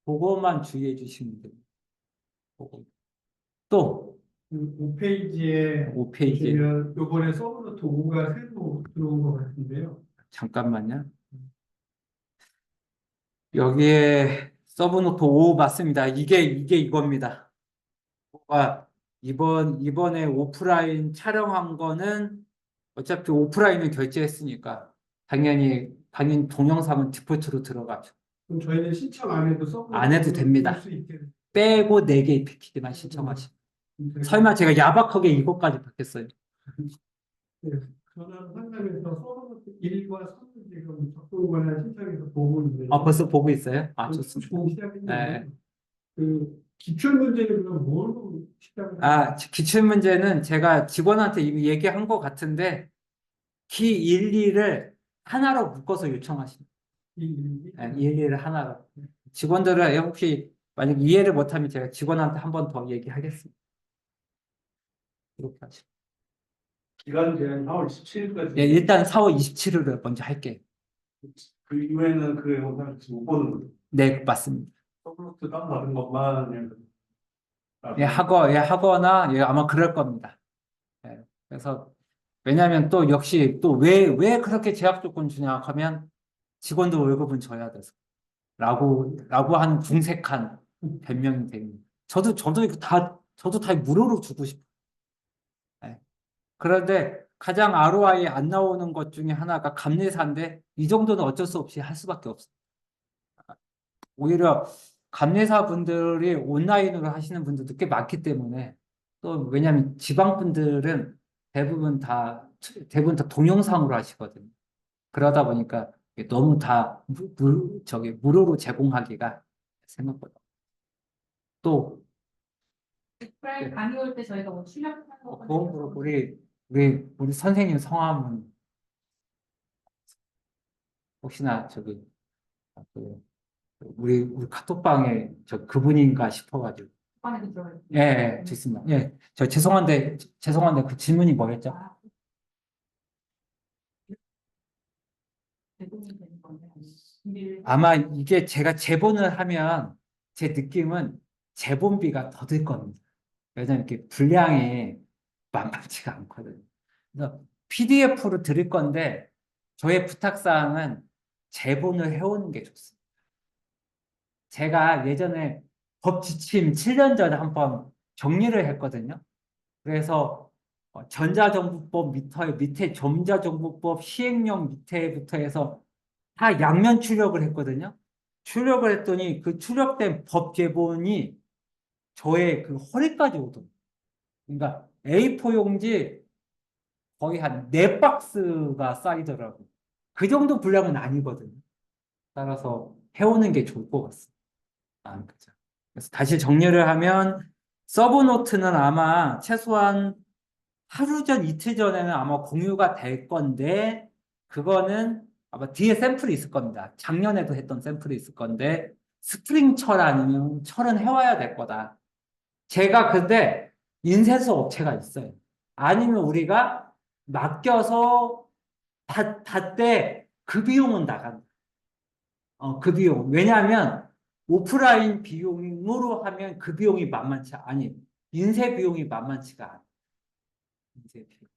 그거만 주의해 주시면 돼요. 그거. 또 그 5페이지에 5페이지 보시면 요번에 서브노트 5가 새로 들어온 것 같은데요. 잠깐만요. 여기에 서브노트 5 맞습니다. 이게 이겁니다. 이번에 오프라인 촬영한 거는 어차피 오프라인을 결제했으니까 당연히 동영상은 디폴트로 들어가죠. 그럼 저희는 신청 안 해도 안 해도 서브노트로 됩니다. 볼 수 있게. 빼고 4개의 패키지만 신청하시면. 설마 제가 야박하게 이것까지 받겠어요? 네, 전화 상담에서 서브노트 1과 3을 지금 적동관을 신청해서 보고 있는데. 아, 벌써 보고 있어요? 아, 좋습니다. 보기 시작했는데. 네. 그 기출 문제는 그럼 뭘로 시작을? 아, 기출 문제는 제가 직원한테 이미 얘기한 것 같은데 기 1, 2를 하나로 묶어서 요청하십니다. 1, 2를 하나로. 직원들은 혹시 만약 이해를 못하면 제가 직원한테 한 번 더 얘기하겠습니다. 이렇게 하시죠. 기간 제한 4월 27일까지. 예, 일단 4월 27일을 먼저 할게요. 그 이후에는 그 영상을 지금 못 보는 거죠. 네, 맞습니다. 서브노트 다운받은 것만 그냥 예, 하거나, 예, 아마 그럴 겁니다. 예, 그래서, 왜냐하면 또 역시 또 왜 그렇게 제약 조건 주냐 하면 직원들 월급은 줘야 돼서. 라고 하는 궁색한 변명이 됩니다. 저도 이거 저도 다 무료로 주고 싶어요. 예. 그런데 가장 ROI 안 나오는 것 중에 하나가 감내사인데 이 정도는 어쩔 수 없이 할 수밖에 없어요. 오히려 감내사 분들이 온라인으로 하시는 분들도 꽤 많기 때문에 또 왜냐하면 지방 분들은 대부분 다 동영상으로 하시거든요. 그러다 보니까 이게 너무 다 무료로 제공하기가 생각보다 또 프라이 강의 올 때 저희가 뭐 출연하는 거 보험으로 우리 선생님 성함은 혹시나 그 우리 카톡방에 그분인가 싶어가지고 안에도 들어가요. 예, 예, 좋습니다. 예, 저 죄송한데 그 질문이 뭐였죠? 아, 대부분 되는 건데. 아마 이게 제가 재본을 하면 제 느낌은 재본비가 더 들 겁니다. 왜냐면 이렇게 분량이 만만치가 않거든요. 그래서 PDF로 드릴 건데 저의 부탁사항은 재본을 해오는 게 좋습니다. 제가 예전에 법 지침 7년 전에 한번 정리를 했거든요. 그래서 전자정부법 밑에 전자정부법 시행령 밑에부터 해서 다 양면 출력을 했거든요. 출력을 했더니 그 출력된 법 제본이 저의 그 허리까지 오더라고요. 그러니까 A4 용지 거의 한 4박스가 쌓이더라고요. 그 정도 분량은 아니거든요. 따라서 해오는 게 좋을 것 같습니다. 아, 그죠. 그래서 다시 정리를 하면 서브노트는 아마 최소한 하루 전, 이틀 전에는 아마 공유가 될 건데 그거는 아마 뒤에 샘플이 있을 겁니다. 작년에도 했던 샘플이 있을 건데 스프링 철 아니면 철은 해와야 될 거다. 제가 근데 인쇄소 업체가 있어요. 아니면 우리가 맡겨서 받되 그 비용은 나간다. 그 비용. 왜냐하면 오프라인 비용으로 하면 그 비용이 아니, 인쇄 비용이 만만치가 않아. 인쇄 비용.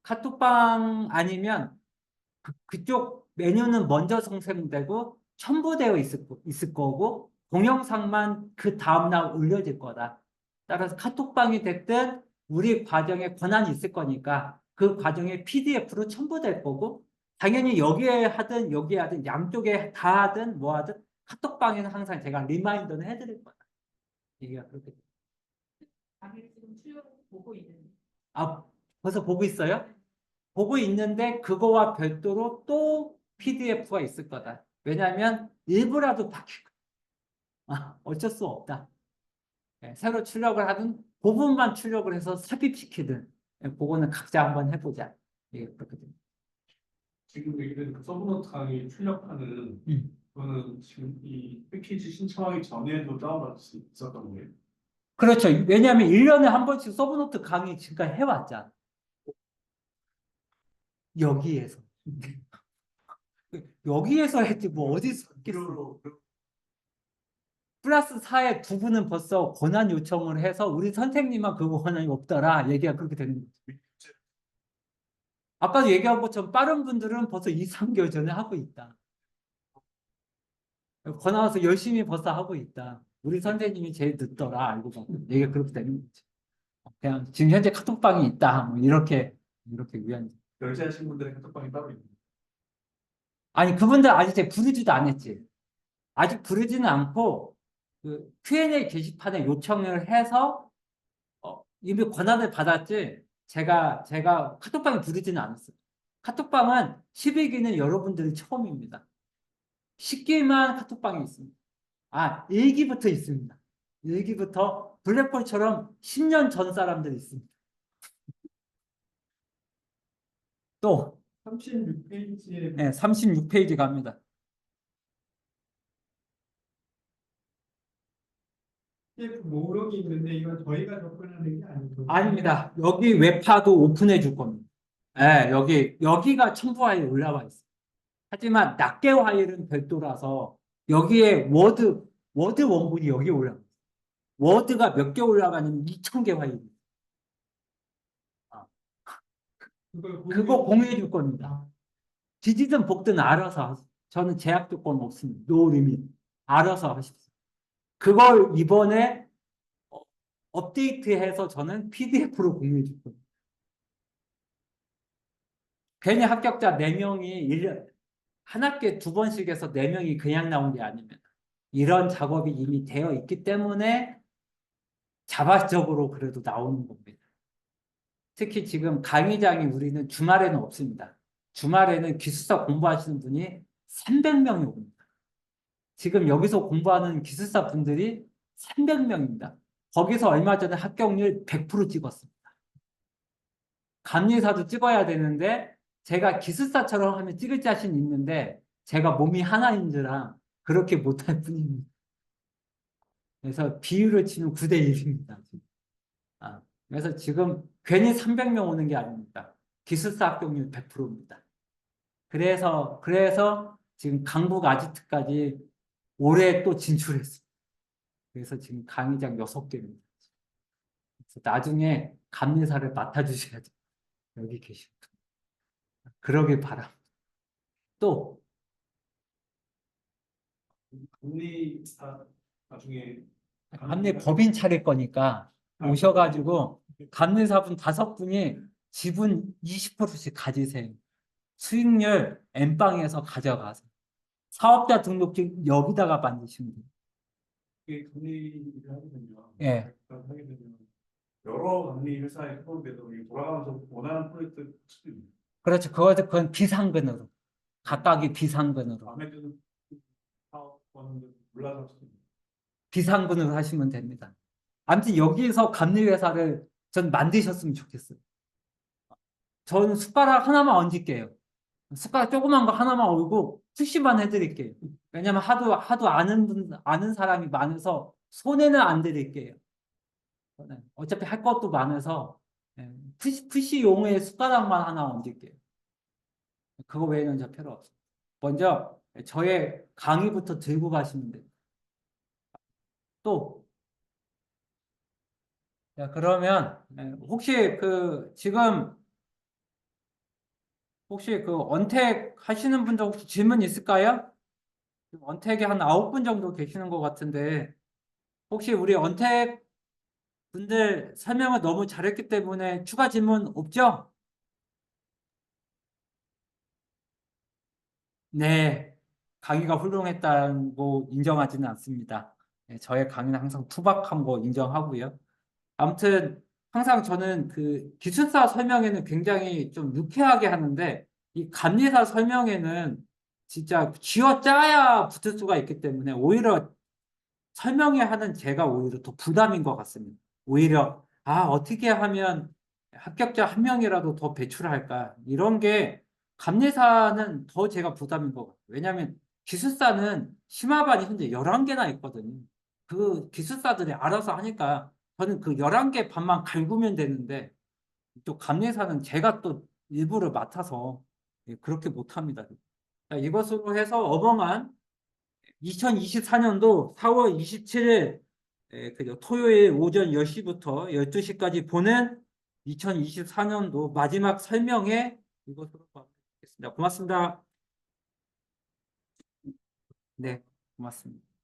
카톡방 아니면 그쪽 메뉴는 먼저 생성되고 첨부되어 있을 거고 동영상만 그 다음날 올려질 거다. 따라서 카톡방이 됐든 우리 과정에 권한이 있을 거니까 그 과정에 PDF로 첨부될 거고 당연히 여기에 하든 양쪽에 다 하든 뭐 하든 카톡방에는 항상 제가 리마인더는 해드릴 거다. 이게 그렇게. 강의를 지금 출연 보고 있는데. 아, 벌써 보고 있어요? 보고 있는데 그거와 별도로 또 PDF가 있을 거다. 왜냐하면 일부라도 바뀔 거야. 어쩔 수 없다. 새로 출력을 하든 부분만 출력을 해서 삽입시키든 그거는 각자 한번 해보자. 이게 그렇거든요. 지금 얘기된 그 서브노트 강의 출력하는 그거는 지금 이 패키지 신청하기 전에도 다운받을 수 있었던 거예요. 그렇죠. 왜냐하면 1년에 한 번씩 서브노트 강의 지금까지 해왔잖아. 여기에서. 여기에서 했지, 뭐, 어디서 했겠어. 무료로 플러스 4의 두 분은 벌써 권한 요청을 해서 우리 선생님만 그 권한이 없더라. 얘기가 그렇게 되는 거죠. 아까도 얘기한 것처럼 빠른 분들은 벌써 2, 3개월 전에 하고 있다. 권한 와서 열심히 벌써 하고 있다. 우리 선생님이 제일 늦더라. 알고 보면. 얘기가 그렇게 되는 거죠. 그냥 지금 현재 카톡방이 있다. 뭐 이렇게 위한. 결제하신 분들의 카톡방이 따로 있는 아니, 그분들 아직 제가 부르지도 않았지. 아직 부르지는 않고, 그 Q&A 게시판에 요청을 해서, 이미 권한을 받았지, 제가 카톡방에 부르지는 않았어요. 카톡방은 10일기는 여러분들이 처음입니다. 10기만 카톡방이 있습니다. 아, 1기부터 있습니다. 1기부터 블랙홀처럼 10년 전 사람들이 있습니다. 또, 36페이지에 네, 36페이지 갑니다. PDF 목록이 있는데 이건 저희가 접근하는 게 아니고 아닙니다. 여기 웹파도 오픈해 줄 겁니다. 네, 여기가 첨부 파일이 올라와 있어요. 하지만 낱개 파일은 별도라서 여기에 워드 원본이 여기 올라가 있어요. 워드가 몇 개 올라가냐면 2,000개 파일이. 그거 공유해 줄 겁니다. 디지든 복든 알아서 하세요. 저는 제약 조건 없습니다. 노 리밋. 알아서 하십시오. 그걸 이번에 업데이트해서 저는 PDF로 공유해 줄 겁니다. 괜히 합격자 4명이 1년, 한 학기에 2번씩 해서 4명이 그냥 나온 게 아닙니다. 이런 작업이 이미 되어 있기 때문에 자발적으로 그래도 나오는 겁니다. 특히 지금 강의장이 우리는 주말에는 없습니다. 주말에는 기술사 공부하시는 분이 300명이 옵니다. 지금 여기서 공부하는 기술사 분들이 300명입니다. 거기서 얼마 전에 합격률 100% 찍었습니다. 감리사도 찍어야 되는데 제가 기술사처럼 하면 찍을 자신 있는데 제가 몸이 하나인지라 그렇게 못할 뿐입니다. 그래서 비율을 치면 9대 1입니다. 그래서 지금 괜히 300명 오는 게 아닙니다. 기술사 합격률 100%입니다. 그래서 지금 강북 아지트까지 올해 또 진출했습니다. 그래서 지금 강의장 6개입니다. 그래서 나중에 감리사를 맡아주셔야죠. 여기 계신 분. 그러길 바랍니다. 또 감리사 나중에 감리 법인 차릴 거니까 오셔가지고 감리사분 5분이 지분 20%씩 가지세요. 수익률 N방에서 가져가세요. 사업자 등록증 여기다가 만드시면 돼요. 이게 감리를 하게 되면 예. 하게 되면 여러 감리 회사에 해보는데도 이게 돌아가면서 원하는 프로젝트 수도 있는 그렇죠. 그건 비상근으로. 각각이 비상근으로. 마음에 드는 사업권을 몰라서 할 수도 있는 비상근으로 하시면 됩니다. 아무튼 여기서 감리회사를 전 만드셨으면 좋겠어요. 저는 숟가락 하나만 얹을게요. 숟가락 조그만 거 하나만 얹고 푸시만 해드릴게요. 왜냐면 하도 아는 사람이 많아서 손해는 안 드릴게요. 어차피 할 것도 많아서 푸시용의 숟가락만 하나 얹을게요. 그거 외에는 저 필요 없어요. 먼저 저의 강의부터 들고 가시면 돼요. 또 자, 그러면 혹시 언택 하시는 분들 혹시 질문 있을까요? 언택에 한 9분 정도 계시는 것 같은데 혹시 우리 언택 분들 설명을 너무 잘했기 때문에 추가 질문 없죠? 네, 강의가 훌륭했다고 인정하지는 않습니다. 네, 저의 강의는 항상 투박한 거 인정하고요. 아무튼 항상 저는 그 기술사 설명에는 굉장히 좀 유쾌하게 하는데 이 감리사 설명에는 진짜 쥐어짜야 붙을 수가 있기 때문에 오히려 설명회 하는 제가 오히려 더 부담인 것 같습니다. 오히려 어떻게 하면 합격자 한 명이라도 더 배출할까 이런 게 감리사는 더 제가 부담인 것 같아요. 왜냐하면 기술사는 심화반이 현재 11개나 있거든요. 그 기술사들이 알아서 하니까 저는 그 11개 반만 갈구면 되는데 또 감리사는 제가 또 일부를 맡아서 그렇게 못합니다. 자, 이것으로 해서 어벙한 2024년도 4월 27일 토요일 오전 10시부터 12시까지 보는 2024년도 마지막 설명회 이것으로 마무리하겠습니다. 고맙습니다. 네, 고맙습니다.